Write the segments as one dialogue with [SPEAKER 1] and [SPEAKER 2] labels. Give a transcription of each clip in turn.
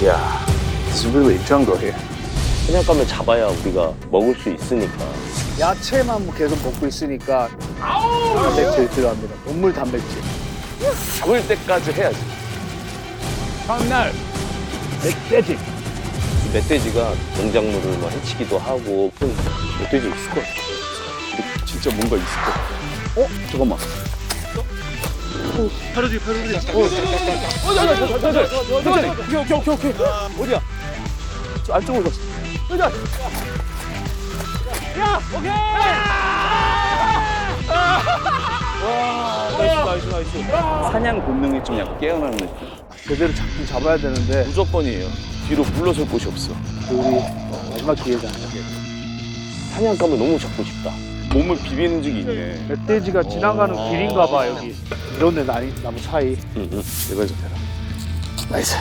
[SPEAKER 1] Yeah, it's really jungle here.
[SPEAKER 2] 사냥감을 잡아야 우리가 먹을 수 있으니까.
[SPEAKER 3] 야채만 계속 먹고 있으니까 단백질 들어갑니다. 동물 단백질.
[SPEAKER 2] 잡을 때까지 해야지.
[SPEAKER 3] 다음날 멧돼지.
[SPEAKER 2] 이 멧돼지가 농작물을 뭐 해치기도 하고 멧돼지 있을 것 같아. 진짜 뭔가 있을 것 같아.
[SPEAKER 3] 잠깐만.
[SPEAKER 2] 오케이. 어디야? 저 안쪽으로 갔어. 나이스. 사냥 본능이 좀 약간 깨어나는 느낌.
[SPEAKER 3] 제대로 잡긴 잡아야 되는데
[SPEAKER 2] 무조건이에요. 뒤로 물러설 곳이 없어.
[SPEAKER 3] 우리 마지막 기회잖아요.
[SPEAKER 2] 사냥감을 너무 잡고 싶다. 몸을 비비는 적이 있네.
[SPEAKER 3] 멧돼지가 지나가는 길인가 봐 여기. 이런데 나무 사이.
[SPEAKER 2] 내가 좀 해라.
[SPEAKER 1] Nice.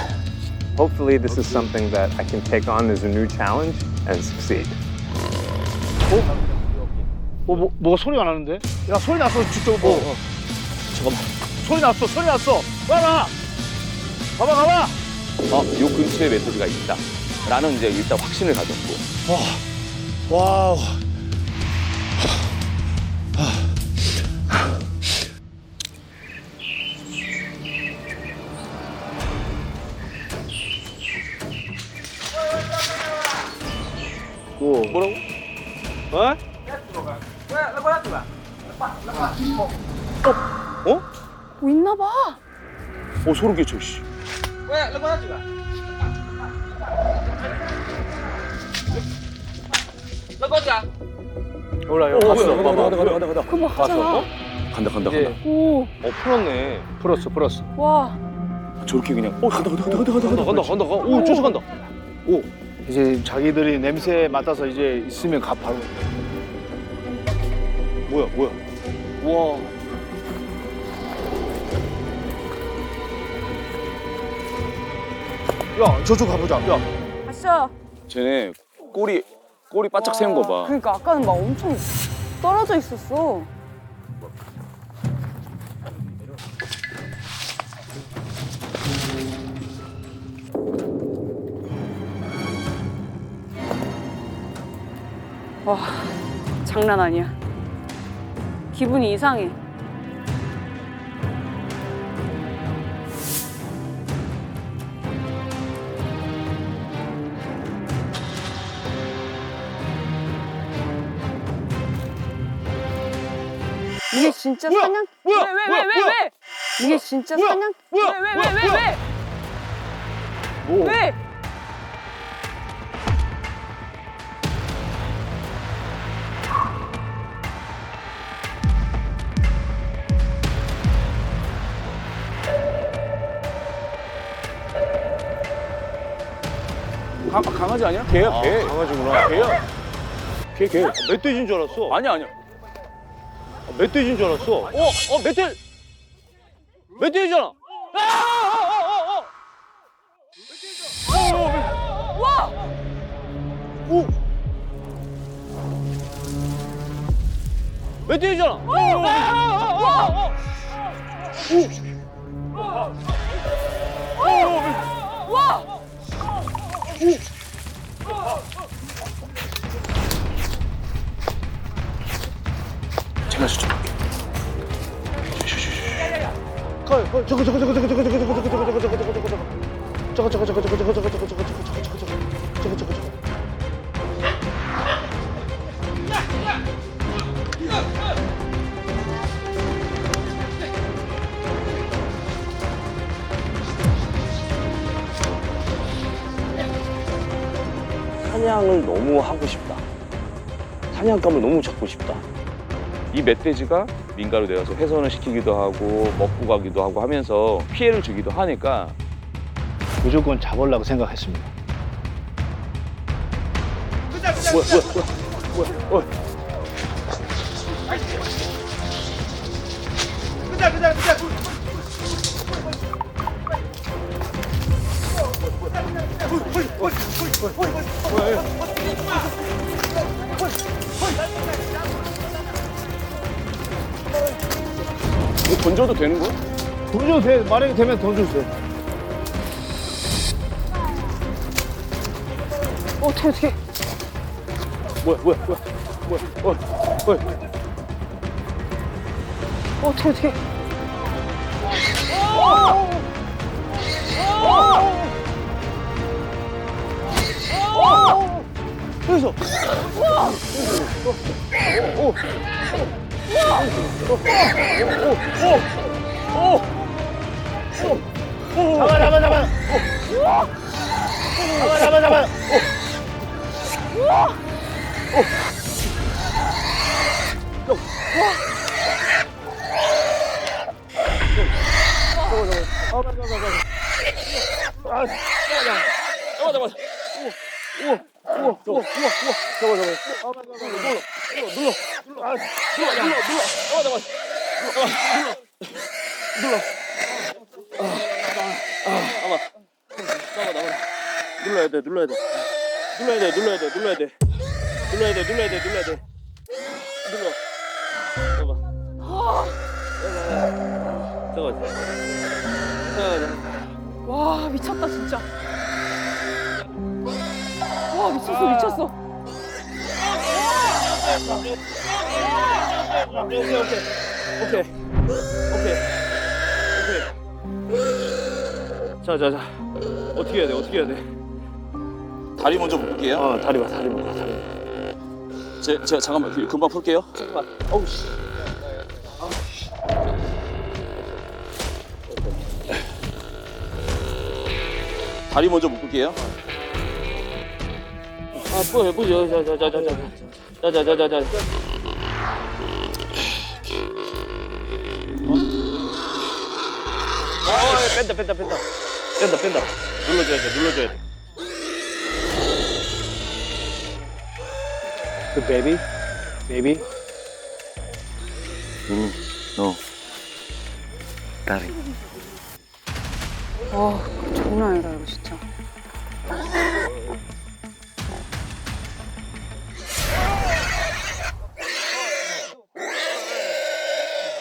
[SPEAKER 4] Hopefully this is something that I can take on as a new challenge and succeed.
[SPEAKER 3] 뭐가 소리가 나는데? 야 소리 났어 저쪽 뭐.
[SPEAKER 2] 잠깐만.
[SPEAKER 3] 소리 났어. 봐봐.
[SPEAKER 2] 요 근처에 멧돼지가 있다. 라는 이제 일단 확신을 가졌고.
[SPEAKER 3] 와우.
[SPEAKER 2] 뭐라고? 어?
[SPEAKER 5] 뭐 있나 봐.
[SPEAKER 2] 소름 끼쳐, 씨.
[SPEAKER 3] 몰라요.
[SPEAKER 2] 간다.
[SPEAKER 5] 그거 하잖아.
[SPEAKER 2] 간다.
[SPEAKER 5] 오,
[SPEAKER 2] 풀었네.
[SPEAKER 3] 풀었어.
[SPEAKER 5] 와.
[SPEAKER 2] 저렇게 그냥, 간다. 오, 쫓아간다.
[SPEAKER 3] 이제 자기들이 냄새에 맡아서 이제 있으면 바로.
[SPEAKER 2] 뭐야. 우와.
[SPEAKER 3] 야 저쪽 가보자. 야.
[SPEAKER 5] 가시죠.
[SPEAKER 2] 쟤네 꼬리 바짝 세운 거 봐.
[SPEAKER 5] 그러니까 아까는 막 엄청 떨어져 있었어. 와, 장난 아니야. 기분이 이상해. 이게 진짜 사냥? 왜? 이게 진짜 사냥? 왜? 왜?
[SPEAKER 2] 강아지 아니야? 개야, 개.
[SPEAKER 3] 강아지구나.
[SPEAKER 2] 개야. 개.
[SPEAKER 3] 멧돼지인 줄 알았어.
[SPEAKER 2] 아니야.
[SPEAKER 3] 멧돼지인 줄 알았어.
[SPEAKER 2] 멧돼지잖아.
[SPEAKER 5] 와!
[SPEAKER 2] 멧돼지잖아.
[SPEAKER 5] 와!
[SPEAKER 2] 제가 좀. 사냥을 너무 하고 싶다. 사냥감을 너무 잡고 싶다. 이 멧돼지가 민가로 내려서 훼손을 시키기도 하고 먹고 가기도 하고 하면서 피해를 주기도 하니까
[SPEAKER 3] 무조건 잡으려고 생각했습니다.
[SPEAKER 2] 뭐야. 이거 던져도 되는 거야?
[SPEAKER 3] 던져도 돼. 만약에 되면 던져도 돼.
[SPEAKER 5] 어떻게.
[SPEAKER 3] 뭐야.
[SPEAKER 5] 어떻게.
[SPEAKER 3] 여기서. 잡아.
[SPEAKER 5] 와, 미쳤다, 진짜. 와, 미쳤어.
[SPEAKER 3] 오케이. 자. 어떻게 해야 돼?
[SPEAKER 2] 다리 먼저 묶을게요.
[SPEAKER 3] 다리 봐.
[SPEAKER 2] 제가 잠깐만 금방 풀게요.
[SPEAKER 3] 어우 씨.
[SPEAKER 2] 다리 먼저 묶을게요.
[SPEAKER 3] 뿌려. 자. 뺀다. 눌러줘야 돼. 그 베이비.
[SPEAKER 5] 와, 장난 아니다, 이거 진짜.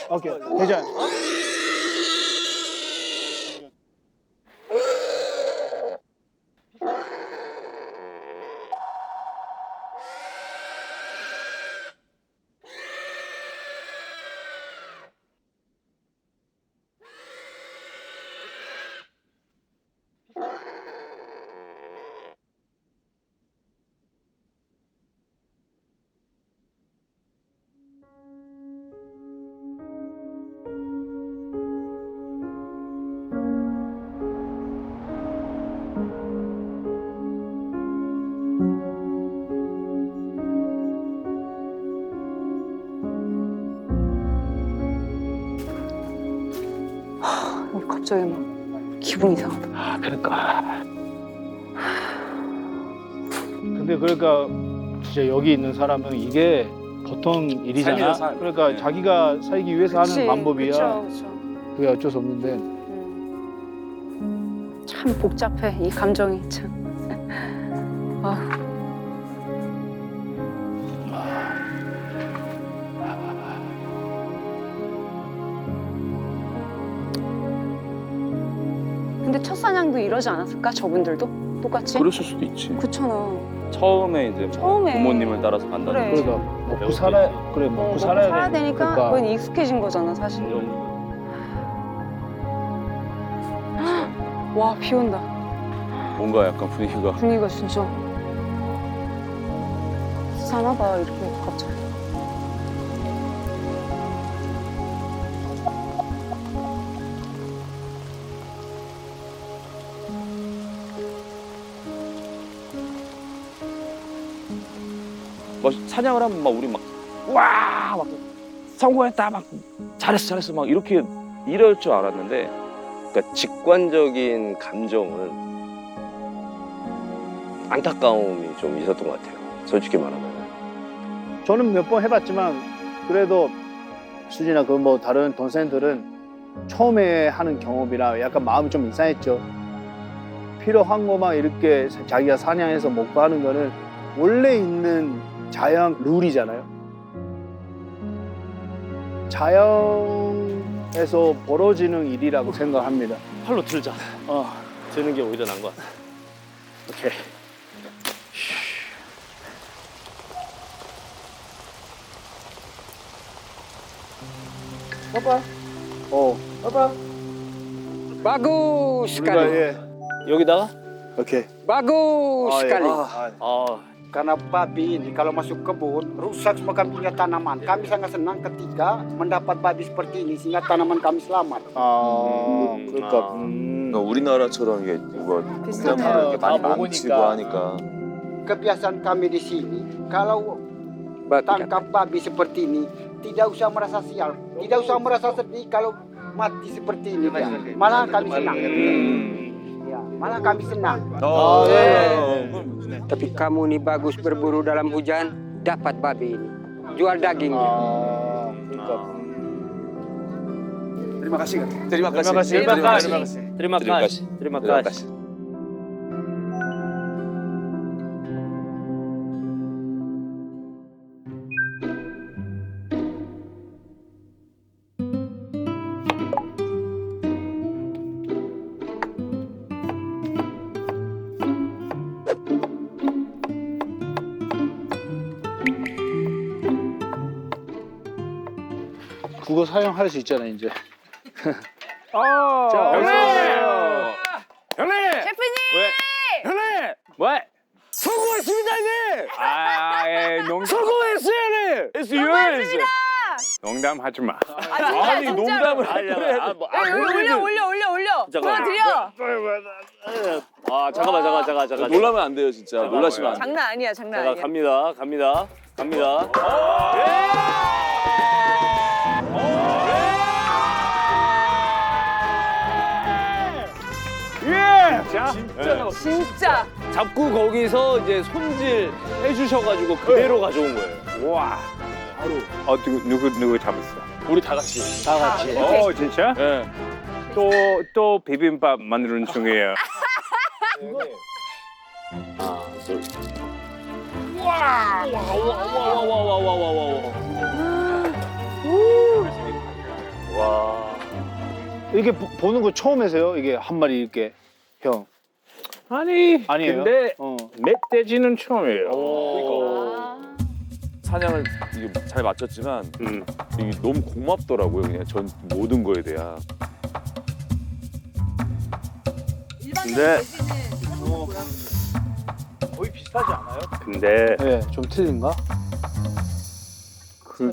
[SPEAKER 3] 오케이. 되자.
[SPEAKER 5] 갑자기 막 기분이 이상하다.
[SPEAKER 3] 그러니까. 근데 그러니까 진짜 여기 있는 사람은 이게 보통 일이잖아.
[SPEAKER 2] 삶이다, 삶.
[SPEAKER 3] 그러니까
[SPEAKER 2] 네.
[SPEAKER 3] 자기가 살기 위해서
[SPEAKER 5] 그치,
[SPEAKER 3] 하는 방법이야.
[SPEAKER 5] 그쵸.
[SPEAKER 3] 그게 어쩔 수 없는데.
[SPEAKER 5] 참 복잡해, 이 감정이 참. 아, 근데 첫 사냥도 이러지 않았을까? 저분들도 똑같이?
[SPEAKER 2] 그러실 수도 있지.
[SPEAKER 5] 그렇잖아.
[SPEAKER 2] 처음에 이제
[SPEAKER 5] 처음에.
[SPEAKER 2] 부모님을 따라서 간다는
[SPEAKER 5] 그래.
[SPEAKER 2] 거지.
[SPEAKER 3] 그러니까 먹고 살아야 그래 먹고 살아야
[SPEAKER 5] 되니까
[SPEAKER 3] 그러니까.
[SPEAKER 5] 그건 익숙해진 거잖아, 사실. 와, 비 온다.
[SPEAKER 2] 뭔가 약간 분위기가
[SPEAKER 5] 분위기가 진짜 사나봐, 이렇게 갑자기.
[SPEAKER 2] 막 사냥을 하면 막 우리 막 성공했다 막 잘했어 막 이렇게 이럴 줄 알았는데
[SPEAKER 6] 그러니까 직관적인 감정은 안타까움이 좀 있었던 것 같아요. 솔직히 말하면.
[SPEAKER 3] 저는 몇 번 해봤지만 그래도 수진아 그 뭐 다른 동생들은 처음에 하는 경험이라 약간 마음이 좀 이상했죠. 필요한 것만 이렇게 자기가 사냥해서 먹고 하는 거는 원래 있는 자연 룰이잖아요. 자연에서 벌어지는 일이라고 생각합니다.
[SPEAKER 6] 팔로 들자. 드는 게 오히려 나은 것 같아.
[SPEAKER 3] 오케이.
[SPEAKER 7] Bagus
[SPEAKER 3] 우리가
[SPEAKER 7] sekali.
[SPEAKER 3] 예.
[SPEAKER 2] 여기다가?
[SPEAKER 3] 오케이.
[SPEAKER 7] Bagus
[SPEAKER 3] 아, 예.
[SPEAKER 7] sekali.
[SPEAKER 8] Karena babi ini kalau masuk kebun rusak semua kami punya tanaman. Kami sangat senang ketika mendapat babi seperti ini sehingga tanaman kami selamat.
[SPEAKER 3] 그러니까
[SPEAKER 6] 그러니까 우리나라처럼 이게 뭐
[SPEAKER 5] 비슷하네요.
[SPEAKER 6] 이렇게 많이
[SPEAKER 3] 다
[SPEAKER 6] 망치고
[SPEAKER 3] 먹으니까.
[SPEAKER 6] 하니까
[SPEAKER 8] Kebiasaan kami di sini kalau
[SPEAKER 7] Babi
[SPEAKER 8] tangkap babi seperti ini tidak usah merasa sial, tidak usah merasa sedih kalau mati seperti ini. Ya. Malah kami senang. Ya, malah kami senang.
[SPEAKER 7] Tapi kamu nih bagus berburu dalam hujan, dapat babi ini. Jual dagingnya.
[SPEAKER 3] 그러니까
[SPEAKER 2] Terima kasih.
[SPEAKER 3] Terima kasih.
[SPEAKER 2] Terima kasih. Terima kasih.
[SPEAKER 3] 그거 사용할 수 있잖아 이제.
[SPEAKER 2] 자, 형님!
[SPEAKER 5] 셰프님!
[SPEAKER 2] 형님! 왜? 성공했습니다, 형님! 성공했어요, 형님!
[SPEAKER 9] 농담하지 마.
[SPEAKER 5] 아, 진짜, 진짜로.
[SPEAKER 2] 농담을 그래.
[SPEAKER 5] 야, 여기 올려. 보여드려.
[SPEAKER 2] 잠깐만. 놀라면 안 돼요, 진짜. 놀라시면 안 돼요.
[SPEAKER 5] 장난 아니야.
[SPEAKER 2] 갑니다.
[SPEAKER 5] 진짜.
[SPEAKER 2] 잡고 거기서 이제 손질 해주셔가지고 그대로 가져온 거예요.
[SPEAKER 9] 와. 누구 잡았어?
[SPEAKER 2] 우리 다 같이.
[SPEAKER 9] 진짜?
[SPEAKER 2] 예.
[SPEAKER 9] 또 비빔밥 만드는 중이에요.
[SPEAKER 3] 이게 보는 거 처음에서요? 이게 한 마리 이렇게 형.
[SPEAKER 9] 아니,
[SPEAKER 3] 아니에요?
[SPEAKER 9] 근데
[SPEAKER 3] 어.
[SPEAKER 9] 멧돼지는 처음이에요.
[SPEAKER 2] 사냥을 이게 잘 맞췄지만 이게 너무 고맙더라고요. 그냥 전 모든 거에 대한.
[SPEAKER 3] 근데
[SPEAKER 9] 근데
[SPEAKER 3] 예, 좀 틀린가?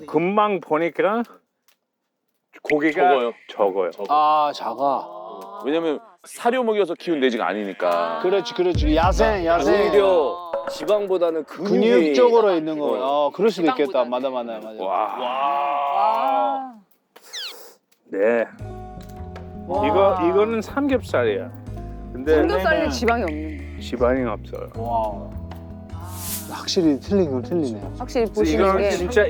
[SPEAKER 9] 금방 보니까 고기가 적어요.
[SPEAKER 3] 아, 작아.
[SPEAKER 2] 왜냐면 사료 먹여서 키운 돼지가 아니니까.
[SPEAKER 3] 그렇지. 야생.
[SPEAKER 6] 오히려 지방보다는
[SPEAKER 3] 근육적으로 있는 거. 그럴 수도 있겠다. 맞아.
[SPEAKER 9] 와. 네. 이거는 삼겹살이야. 근데
[SPEAKER 5] 삼겹살에 지방이 없는.
[SPEAKER 9] 지방이 없어요.
[SPEAKER 3] 와. 확실히 틀린 건 틀리네.
[SPEAKER 5] 확실히 보시는
[SPEAKER 9] 이거는
[SPEAKER 5] 게.
[SPEAKER 9] 진짜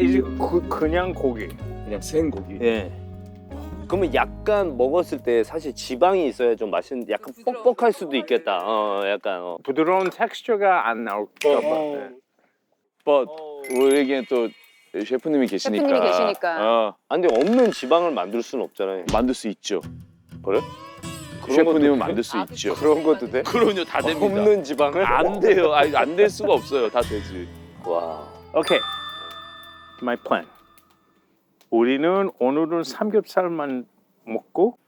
[SPEAKER 9] 그냥 고기.
[SPEAKER 2] 그냥 생고기.
[SPEAKER 9] 예.
[SPEAKER 6] 그러면 약간 먹었을 때 사실 지방이 있어야 좀 맛있는 약간 뻑뻑할 수도 있겠다. 약간
[SPEAKER 9] 부드러운 텍스처가 안 나올까 봐. 네.
[SPEAKER 2] But 우리에겐 또 셰프님이 계시니까.
[SPEAKER 5] 셰프님이 계시니까.
[SPEAKER 6] 근데 없는 지방을 만들 수는 없잖아요.
[SPEAKER 2] 만들 수 있죠.
[SPEAKER 6] 그래?
[SPEAKER 2] 셰프님은 만들 수 있죠.
[SPEAKER 6] 그런 것도 돼?
[SPEAKER 2] 그럼요, 다 됩니다.
[SPEAKER 6] 없는 지방을?
[SPEAKER 2] 안 돼요. 안 될 수가 없어요. 다 되지.
[SPEAKER 6] 와.
[SPEAKER 9] 오케이. My plan. 우리는 오늘은 삼겹살만 먹고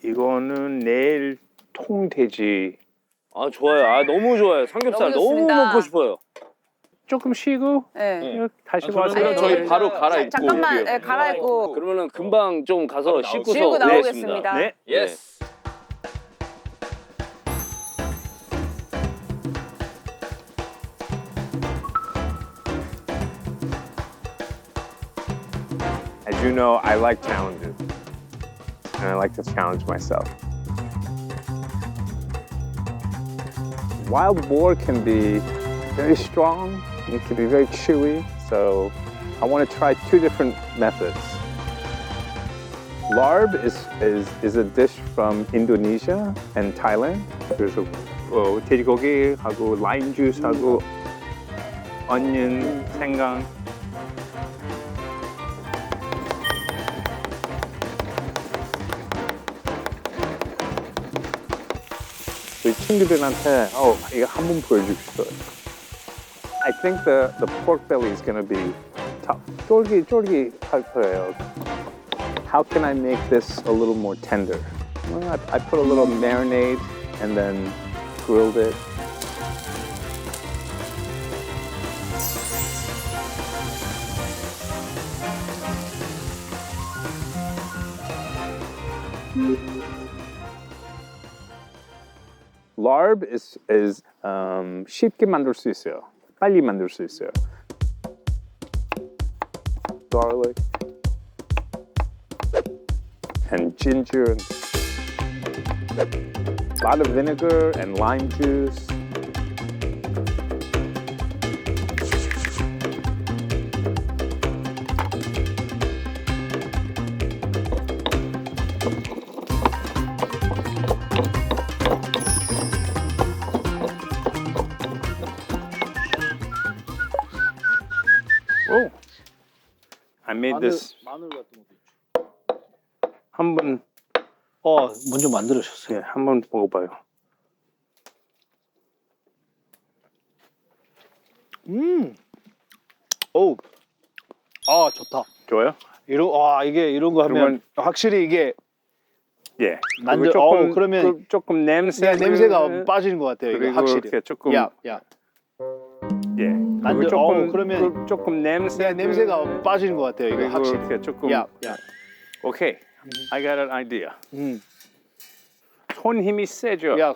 [SPEAKER 9] 이거는 내일 통돼지
[SPEAKER 6] 좋아요. 너무 좋아요. 삼겹살
[SPEAKER 5] 너무
[SPEAKER 6] 너무
[SPEAKER 5] 좋습니다.
[SPEAKER 6] 먹고 싶어요.
[SPEAKER 9] 조금 쉬고
[SPEAKER 5] 네.
[SPEAKER 9] 다시
[SPEAKER 2] 그러면
[SPEAKER 9] 와서
[SPEAKER 2] 저희 바로 갈아입고
[SPEAKER 5] 잠깐만,
[SPEAKER 2] 올게요.
[SPEAKER 5] 갈아입고.
[SPEAKER 6] 그러면은 금방 좀 가서 씻고서
[SPEAKER 5] 씻고
[SPEAKER 6] 오겠습니다.
[SPEAKER 5] 나오겠습니다.
[SPEAKER 9] 네.
[SPEAKER 6] 예스.
[SPEAKER 4] As you know, I like challenges, and I like to challenge myself. Wild boar can be very strong, it can be very chewy, so I want to try two different methods. Larb is a dish from Indonesia and Thailand. 그래서 돼지고기하고 라임 주스하고 onion, 생강. 우리 친구들한테 이거 한번 보여주고 싶어요. I think the pork belly is going to be 쫄깃할 거예요. How can I make this a little more tender? Well, I put a little marinade and then grilled it. Larb is 쉽게 만들 수 있어요. 빨리 만들 수 있어요. Garlic and ginger, a lot of vinegar and lime juice. Oh, I made this.
[SPEAKER 3] 마늘 같은 것도.
[SPEAKER 4] 한번
[SPEAKER 3] 먼저 만들으셨어요.
[SPEAKER 4] 예, 한번 먹어봐요.
[SPEAKER 3] 오, 좋다.
[SPEAKER 4] 좋아요?
[SPEAKER 3] 이런 거 하면
[SPEAKER 4] 그러면-
[SPEAKER 3] 확실히 이게
[SPEAKER 4] 예.
[SPEAKER 3] 만들.
[SPEAKER 4] 그리고
[SPEAKER 3] 그러면
[SPEAKER 4] 조금 냄새
[SPEAKER 3] 냄새가 빠지는 것 같아요. 이거
[SPEAKER 4] 그리고
[SPEAKER 3] 확실히.
[SPEAKER 4] 이렇게 조금
[SPEAKER 3] 야,
[SPEAKER 4] 예.
[SPEAKER 3] 만들.
[SPEAKER 4] 그리고
[SPEAKER 3] 그러면
[SPEAKER 4] 조금 냄새
[SPEAKER 3] 냄새가 빠지는 것 같아요. 이거
[SPEAKER 4] 그리고
[SPEAKER 3] 확실히.
[SPEAKER 4] 이렇게 조금
[SPEAKER 3] 야.
[SPEAKER 4] 오케이. I got an idea. 손 힘이 세죠?
[SPEAKER 3] 야,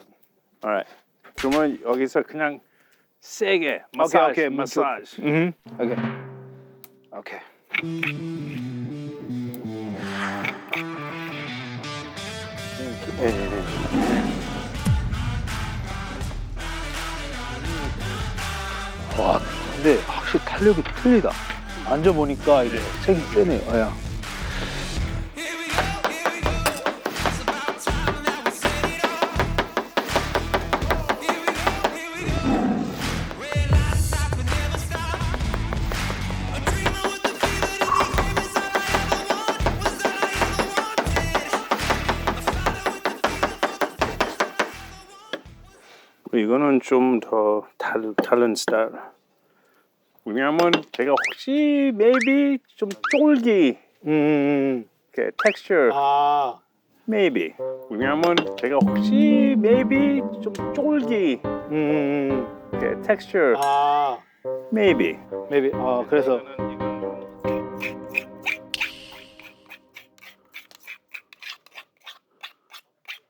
[SPEAKER 4] Alright. 그러면 여기서 그냥 세게
[SPEAKER 3] 오케이.
[SPEAKER 4] 마사지.
[SPEAKER 3] 오케이. 와, 근데 확실히 탄력이 틀리다. 앉아보니까 이게 색이 세네요. 야.
[SPEAKER 4] 이거는 좀 더 다른 스타일. 왜냐하면 제가 혹시 maybe 좀 쫄기 이렇게 texture maybe. 왜냐하면 제가 혹시 maybe 좀 쫄기 이렇게 texture maybe.
[SPEAKER 3] maybe. 그래서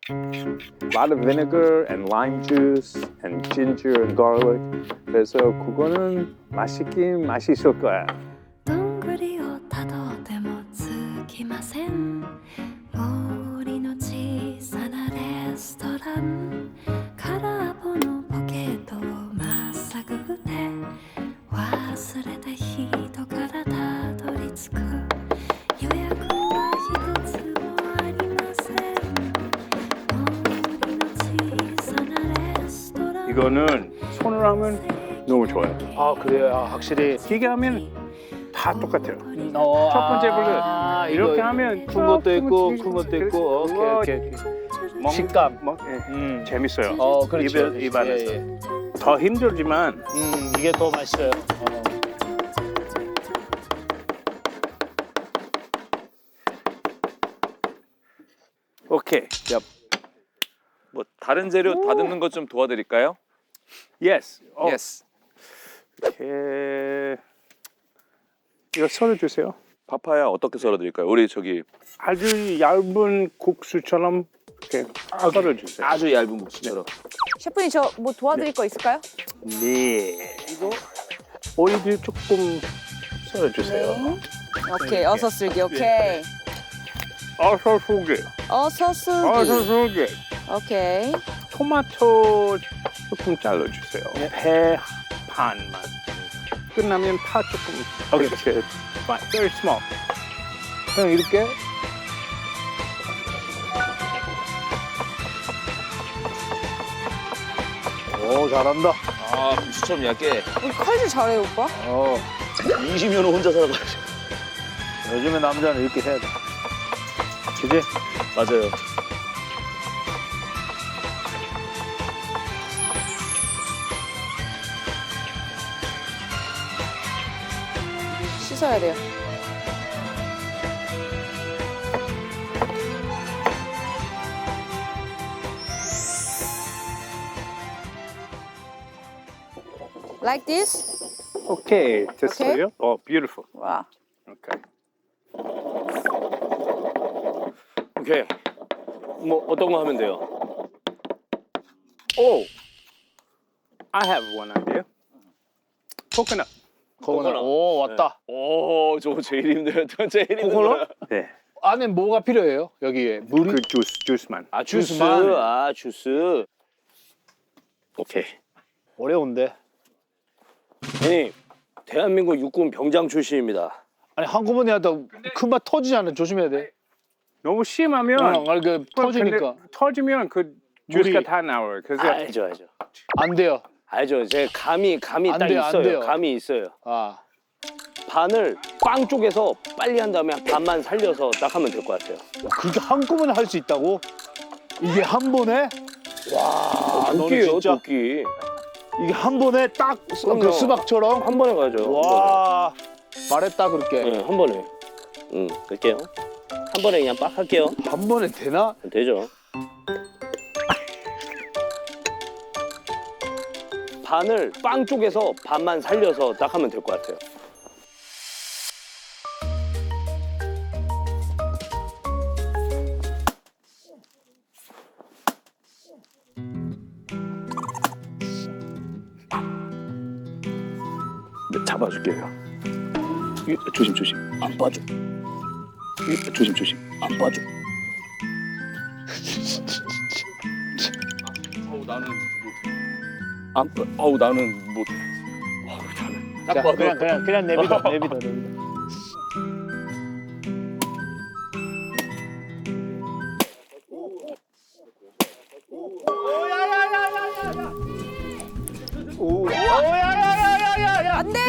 [SPEAKER 4] A lot of vinegar and lime juice and ginger and garlic. 그래서 그거는 맛있긴 맛있을 거야.
[SPEAKER 10] どんぐりをたどってもつきません森の小さなレストラン空っぽのポケットをまっさぐって忘れた人からたどり着く予約は一つもありません森の小さなレストラン
[SPEAKER 4] 이거는 손으로 하면 너무 좋아요.
[SPEAKER 3] 그래요. 확실히.
[SPEAKER 4] 기계 하면 다 똑같아요.
[SPEAKER 3] 첫
[SPEAKER 4] 번째 블루. 이렇게 하면
[SPEAKER 3] 큰 것도 있고
[SPEAKER 4] 조금
[SPEAKER 3] 큰 것도 있고.
[SPEAKER 4] 그거
[SPEAKER 3] 오케이. 식감.
[SPEAKER 4] 재밌어요.
[SPEAKER 3] 그렇죠.
[SPEAKER 4] 입안에서.
[SPEAKER 3] 예.
[SPEAKER 4] 더 힘들지만
[SPEAKER 3] 이게 더 맛있어요.
[SPEAKER 4] 오케이.
[SPEAKER 2] 뭐 다른 재료 다듬는 것 좀 도와드릴까요?
[SPEAKER 4] Yes.
[SPEAKER 2] Yes.
[SPEAKER 4] 이렇게 이거 썰어 주세요.
[SPEAKER 2] 파파야 어떻게 썰어드릴까요? 우리 저기
[SPEAKER 4] 아주 얇은 국수처럼 이렇게 썰어 주세요.
[SPEAKER 2] 아주 얇은 국수처럼.
[SPEAKER 5] 셰프님 저 뭐 도와드릴 거 있을까요?
[SPEAKER 4] 네. 이거 오이도 조금 썰어 주세요.
[SPEAKER 5] 오케이 어서 쓸기 오케이
[SPEAKER 4] 어서 소개.
[SPEAKER 5] 어서 쓸기
[SPEAKER 4] 어서 소개.
[SPEAKER 5] 오케이
[SPEAKER 4] 토마토 조금 잘라 주세요. 배 반만. 끝나면 파 조금 이렇게 very small.
[SPEAKER 3] 그냥 이렇게. 오, 잘한다.
[SPEAKER 2] 아 국수처럼 얇게.
[SPEAKER 5] 칼질 잘해 오빠
[SPEAKER 2] 20년 후 혼자 살아가지고.
[SPEAKER 3] 요즘에 남자는 이렇게 해야 돼. 그지?
[SPEAKER 2] 맞아요.
[SPEAKER 5] 씻어야 돼요. Like this?
[SPEAKER 9] 오케이, 됐어요? beautiful.
[SPEAKER 5] 와.
[SPEAKER 9] 오케이.
[SPEAKER 6] 오케이. 뭐 어떤 거 하면 돼요?
[SPEAKER 9] Oh, I have one idea. Coconut.
[SPEAKER 3] 코코넛. 오, 왔다.
[SPEAKER 2] 오, 저거 제일 힘들어요. 제일 힘들어요.
[SPEAKER 9] 네.
[SPEAKER 3] 안에 뭐가 필요해요? 여기에 물이?
[SPEAKER 9] 그 주스만.
[SPEAKER 6] 아 주스.
[SPEAKER 3] 주스만.
[SPEAKER 6] 아 주스. 오케이.
[SPEAKER 3] 어려운데.
[SPEAKER 6] 형님, 대한민국 육군 병장 출신입니다.
[SPEAKER 3] 아니 한꺼번에 하다 금방 터지잖아. 조심해야 돼.
[SPEAKER 9] 너무 심하면
[SPEAKER 3] 아니 그 터지니까
[SPEAKER 9] 근데 터지면 그 주스가 다 나와요. 그래서
[SPEAKER 6] 알죠.
[SPEAKER 3] 안 돼요.
[SPEAKER 6] 알죠. 제 감이
[SPEAKER 3] 안
[SPEAKER 6] 딱
[SPEAKER 3] 돼요, 안
[SPEAKER 6] 있어요.
[SPEAKER 3] 돼요.
[SPEAKER 6] 감이 있어요.
[SPEAKER 3] 아,
[SPEAKER 6] 반을 빵 쪼개서 빨리 한 다음에 반만 살려서 딱 하면 될 것 같아요.
[SPEAKER 3] 그게 한꺼번에 할 수 있다고? 이게 한 번에? 와, 너는
[SPEAKER 6] 도끼예요,
[SPEAKER 3] 진짜
[SPEAKER 6] 도끼.
[SPEAKER 3] 이게 한 번에 딱
[SPEAKER 6] 그럼요.
[SPEAKER 3] 그 수박처럼?
[SPEAKER 6] 한 번에 가죠.
[SPEAKER 3] 와, 말했다 그렇게.
[SPEAKER 6] 네, 한 번에. 그럴게요. 한 번에 그냥 빡 할게요.
[SPEAKER 3] 한 번에 되나?
[SPEAKER 6] 되죠. 반을 빵 쪼개서 반만 살려서 딱 하면 될 것 같아요.
[SPEAKER 2] 네, 잡아줄게요. 조심. 안 빠져. 조심. 안 빠져. 나는 못해.
[SPEAKER 3] 자, 그냥 내비둬.
[SPEAKER 5] 안 돼!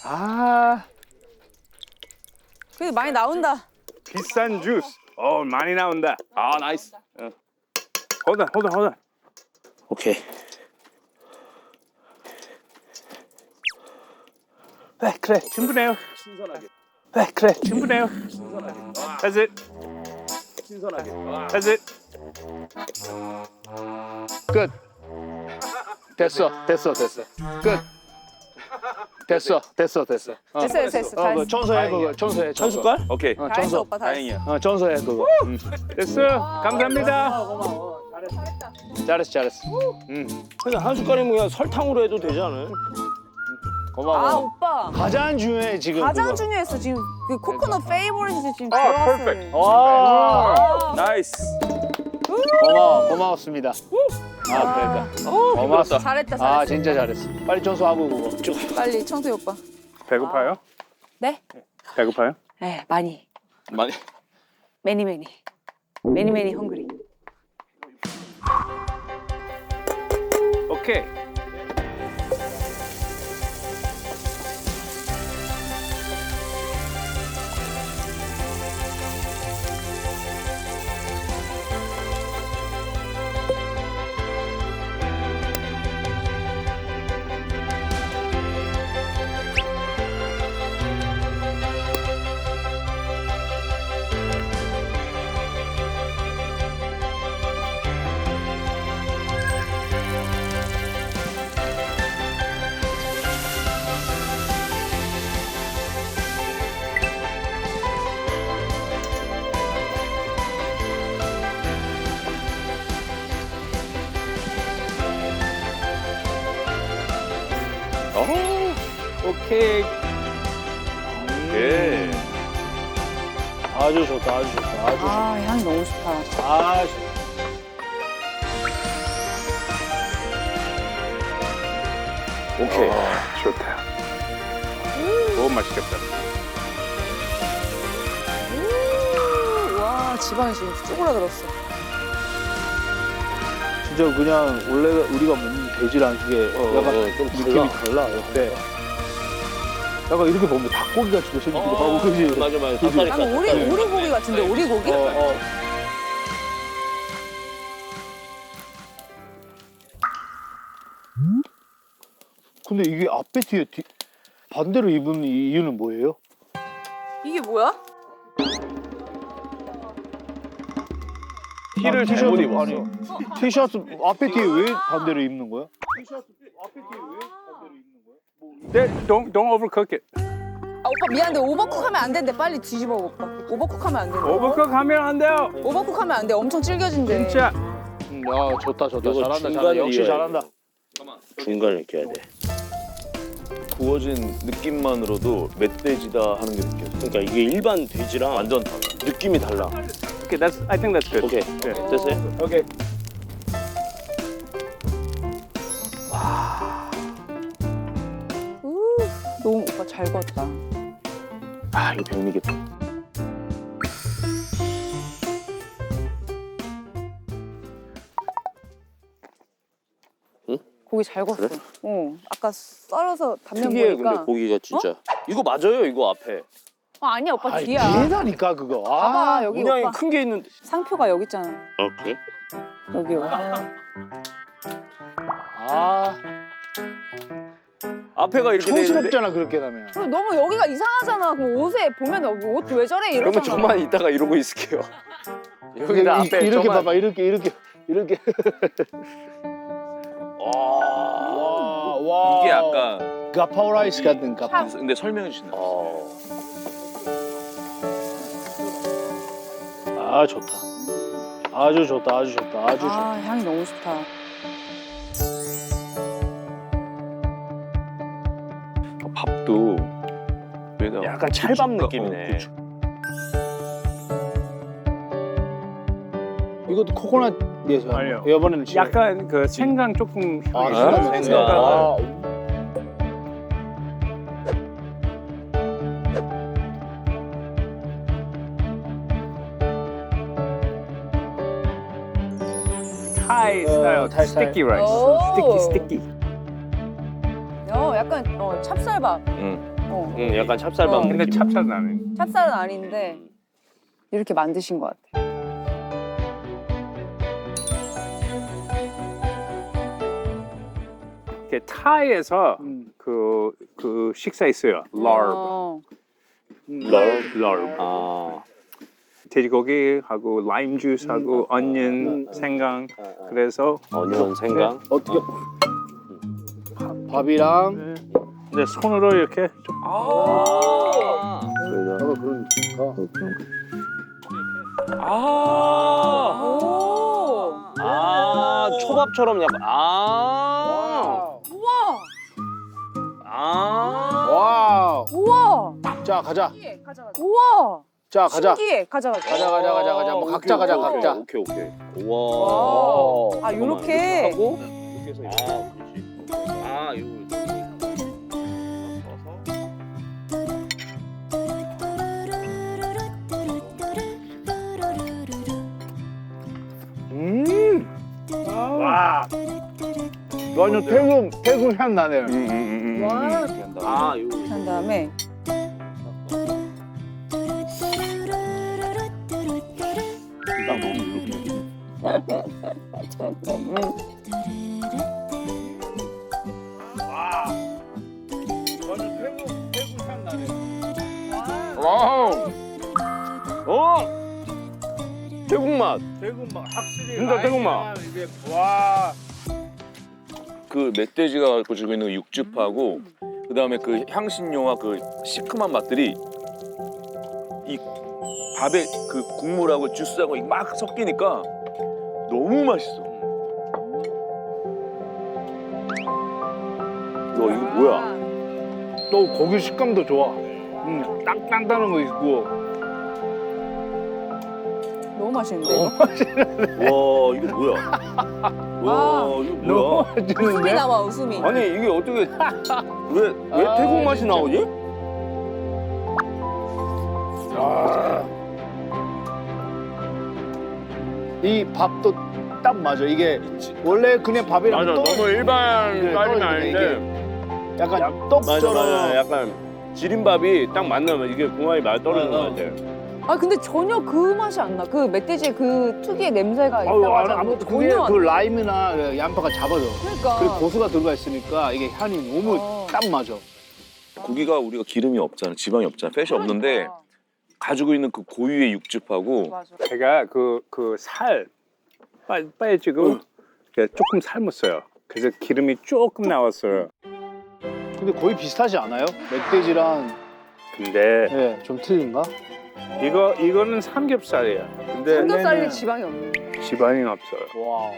[SPEAKER 3] 아,
[SPEAKER 5] 그래도 많이 나온다.
[SPEAKER 9] 비싼 주스. 많이 나온다.
[SPEAKER 2] 아, 나이스.
[SPEAKER 9] Hold on.
[SPEAKER 6] 오케이.
[SPEAKER 9] 네, 그래. 충분해요.
[SPEAKER 2] 신선하게.
[SPEAKER 9] 네, 그래. 충분해요. That's it.
[SPEAKER 2] 신선하게.
[SPEAKER 9] That's it.
[SPEAKER 3] 끝. 됐어. 끝. 됐어.
[SPEAKER 5] 됐어. 잘했어.
[SPEAKER 3] 청소해 그거. 청소해.
[SPEAKER 6] 숟갈?
[SPEAKER 2] 오케이.
[SPEAKER 5] 잘했어,
[SPEAKER 3] 청소.
[SPEAKER 5] 오빠 잘했어.
[SPEAKER 3] 청소해 그거.
[SPEAKER 9] 됐어. 감사합니다.
[SPEAKER 3] 잘했어.
[SPEAKER 6] 그냥 한 숟갈이면 그냥 설탕으로 해도 되지 않아요?
[SPEAKER 3] 고마워.
[SPEAKER 5] 아, 오빠.
[SPEAKER 3] 가장 중요해 지금.
[SPEAKER 5] 가장
[SPEAKER 3] 그거.
[SPEAKER 5] 중요했어. 지금 그 코코넛 페이보릿이 지금 들어왔어요.
[SPEAKER 9] perfect.
[SPEAKER 3] 와,
[SPEAKER 2] 나이스.
[SPEAKER 3] 고마웠습니다. 그러니까. 고마웠어.
[SPEAKER 5] 잘했다.
[SPEAKER 3] 아, 진짜 잘했어. 빨리 청소하고 그거.
[SPEAKER 5] 빨리 청소해, 오빠.
[SPEAKER 9] 배고파요?
[SPEAKER 5] 네?
[SPEAKER 9] 배고파요?
[SPEAKER 5] 네, 많이.
[SPEAKER 2] 많이.
[SPEAKER 5] 매니 헝그리.
[SPEAKER 9] 오케이. 오케이.
[SPEAKER 2] 오케이.
[SPEAKER 3] 아주 좋다.
[SPEAKER 5] 아, 향이 너무 좋다.
[SPEAKER 3] 아,
[SPEAKER 2] 오케이.
[SPEAKER 9] 좋다. 너무 맛있겠다.
[SPEAKER 5] 와, 지방이 지금 쪼그라들었어.
[SPEAKER 3] 진짜 그냥 원래 우리가 먹는 돼지랑 그게 약간
[SPEAKER 6] 좀
[SPEAKER 3] 느낌이 달라. 네. 약간 이렇게 보면 닭고기 같이 생기기도 하고, 그지?
[SPEAKER 6] 맞아.
[SPEAKER 3] 그지?
[SPEAKER 6] 닭다리
[SPEAKER 5] 약간 오리고기 같은데, 오리고기?
[SPEAKER 3] 근데 이게 앞에 뒤에 반대로 입은 이유는 뭐예요?
[SPEAKER 5] 이게 뭐야?
[SPEAKER 2] 티를 잘못 입었어.
[SPEAKER 3] 티셔츠 앞에 뒤에 왜 반대로 입는 거야?
[SPEAKER 9] Don't overcook it.
[SPEAKER 5] 아 오빠 미안한데 오버쿡 하면 안 된대. 빨리 뒤집어 오빠. 오버쿡 하면 안 된대.
[SPEAKER 9] Overcook 하면 안 돼요.
[SPEAKER 5] 오버쿡 하면 안 돼. 엄청 질겨진대.
[SPEAKER 9] 진짜.
[SPEAKER 3] 아 좋다
[SPEAKER 6] 이거
[SPEAKER 3] 잘한다
[SPEAKER 6] 중간
[SPEAKER 3] 잘한다 역시
[SPEAKER 6] 이어야
[SPEAKER 3] 잘한다.
[SPEAKER 6] 중간을 껴야 돼.
[SPEAKER 2] 구워진 느낌만으로도 멧돼지다 하는 게 느껴져.
[SPEAKER 6] 그러니까 이게 일반 돼지랑
[SPEAKER 2] 완전 달라.
[SPEAKER 6] 느낌이 달라.
[SPEAKER 9] Okay, I think that's good.
[SPEAKER 6] 오케이. 됐어요?
[SPEAKER 3] 오케이.
[SPEAKER 5] 너무 오빠 잘 구웠다.
[SPEAKER 2] 아 이거 배움이겠다.
[SPEAKER 5] 고기 잘 구웠어. 아까 썰어서 단면
[SPEAKER 6] 특이해
[SPEAKER 5] 보니까.
[SPEAKER 6] 근데 고기가 진짜. 이거 맞아요 이거 앞에.
[SPEAKER 5] 아니야 오빠
[SPEAKER 3] 아
[SPEAKER 5] 뒤야.
[SPEAKER 3] 뒤에다니까 그거.
[SPEAKER 5] 봐봐 여기
[SPEAKER 6] 문양이
[SPEAKER 5] 오빠.
[SPEAKER 6] 큰 게 있는데.
[SPEAKER 5] 상표가 여기 있잖아.
[SPEAKER 6] 오케이.
[SPEAKER 5] 여기 여기.
[SPEAKER 3] 아
[SPEAKER 6] 앞에가 이렇게 돼 있는데.
[SPEAKER 3] 촌스럽잖아 그렇게 하면.
[SPEAKER 5] 그리고 너무 여기가 이상하잖아. 그럼 옷에 보면 옷 왜 저래 이러잖아.
[SPEAKER 6] 그러면 저만 이따가 이러고 있을게요. 여기다 앞에
[SPEAKER 3] 이렇게
[SPEAKER 6] 저만.
[SPEAKER 3] 봐봐 이렇게. 와.
[SPEAKER 2] 이게 약간
[SPEAKER 3] 가파오라이스 같은 가파.
[SPEAKER 2] 근데 설명해 주신다.
[SPEAKER 3] 아 좋다. 아주 좋다. 아주 좋다. 아주 좋다.
[SPEAKER 5] 아 향이 너무 좋다.
[SPEAKER 2] 밥도 위에다
[SPEAKER 6] 약간 찰밥
[SPEAKER 2] 고춧가-
[SPEAKER 6] 느낌이네.
[SPEAKER 2] 고추.
[SPEAKER 3] 이것도 코코넛에서
[SPEAKER 9] 아니요.
[SPEAKER 3] 이번에는
[SPEAKER 9] 약간 그 생강 조금 향이
[SPEAKER 3] 생강.
[SPEAKER 2] 생강.
[SPEAKER 3] 아,
[SPEAKER 9] Thai style
[SPEAKER 3] Thai
[SPEAKER 9] sticky rice.
[SPEAKER 5] 오.
[SPEAKER 9] Sticky.
[SPEAKER 5] 약간 찹쌀밥.
[SPEAKER 6] 응, 약간 찹쌀밥
[SPEAKER 5] 어.
[SPEAKER 9] 근데
[SPEAKER 6] 느낌.
[SPEAKER 9] 찹쌀 나는.
[SPEAKER 5] 찹쌀은 아닌데 이렇게 만드신 것 같아.
[SPEAKER 9] 이렇게 타이에서 그 식사 있어요. larb.
[SPEAKER 5] 어.
[SPEAKER 9] larb.
[SPEAKER 6] 아.
[SPEAKER 9] 돼지고기하고 라임 주스하고 어니언, 생강. 그래서
[SPEAKER 6] 어니언 생강.
[SPEAKER 3] 어떻게 밥이랑
[SPEAKER 9] 이제 손으로 이렇게 좀
[SPEAKER 6] 아, 초밥처럼 약간.
[SPEAKER 5] 우와.
[SPEAKER 3] 와우.
[SPEAKER 5] 우와.
[SPEAKER 3] 자 가자.
[SPEAKER 5] 우와.
[SPEAKER 3] 자 가자.
[SPEAKER 5] 신기해. 가자.
[SPEAKER 3] 가자. 뭐 각자 가자 각자.
[SPEAKER 6] 오케이. 우와.
[SPEAKER 5] 아 요렇게.
[SPEAKER 6] 하고 이렇게 해서 아, 이거.
[SPEAKER 3] 와. 완전 태국 향 나네요.
[SPEAKER 5] 와.
[SPEAKER 6] 아, 이거.
[SPEAKER 5] 한 다음에
[SPEAKER 6] 태국 맛.
[SPEAKER 3] 태국 맛 확실히.
[SPEAKER 6] 진짜 태국 맛.
[SPEAKER 3] 이게 와.
[SPEAKER 2] 그 멧돼지가 가지고 있는 그 육즙하고 그다음에 그 향신료와 그 시큼한 맛들이 이 밥에 그 국물하고 주스하고 막 섞이니까 너무 맛있어.
[SPEAKER 6] 이거 뭐야?
[SPEAKER 3] 또 고기 식감도 좋아. 땅땅하는 거 있고.
[SPEAKER 5] 너무 맛있는데. 이거?
[SPEAKER 6] 와, 이거 뭐야? 와, 이거 뭐야?
[SPEAKER 5] 웃음이 나와 웃음이.
[SPEAKER 6] 아니, 이게 어떻게 왜 태국 맛이 나오지?
[SPEAKER 3] 이 밥도 딱 맞아. 이게 원래 그냥 밥이랑
[SPEAKER 6] 맞아,
[SPEAKER 3] 또
[SPEAKER 6] 너무 일반
[SPEAKER 3] 이게
[SPEAKER 6] 쌀이면
[SPEAKER 3] 떨어지네,
[SPEAKER 6] 아닌데
[SPEAKER 3] 약간
[SPEAKER 6] 맞아,
[SPEAKER 3] 떡처럼.
[SPEAKER 6] 약간 지린밥이 딱 만나면 이게 궁합이 많이 떨어지는 것 같아.
[SPEAKER 5] 아 근데 전혀 그 맛이 안 나. 그 멧돼지의 그 특유의 냄새가 있다고 하잖아.
[SPEAKER 3] 아무튼 그게
[SPEAKER 5] 전혀 안
[SPEAKER 3] 그
[SPEAKER 5] 나.
[SPEAKER 3] 라임이나 양파가 잡아줘.
[SPEAKER 5] 그러니까.
[SPEAKER 3] 그리고 고수가 들어가 있으니까 이게 향이 너무 딱 맞아.
[SPEAKER 2] 고기가 우리가 기름이 없잖아, 지방이 없잖아, 팻이 없는데 가지고 있는 그 고유의 육즙하고
[SPEAKER 5] 맞아.
[SPEAKER 9] 제가 살 빠지고 조금 삶았어요. 그래서 기름이 조금 나왔어요.
[SPEAKER 3] 근데 거의 비슷하지 않아요? 멧돼지랑
[SPEAKER 9] 근데
[SPEAKER 3] 예, 좀 틀린가?
[SPEAKER 9] 이거는 삼겹살이야. 근데
[SPEAKER 5] 삼겹살에 지방이 없는.
[SPEAKER 9] 지방이 없어요.
[SPEAKER 3] 와.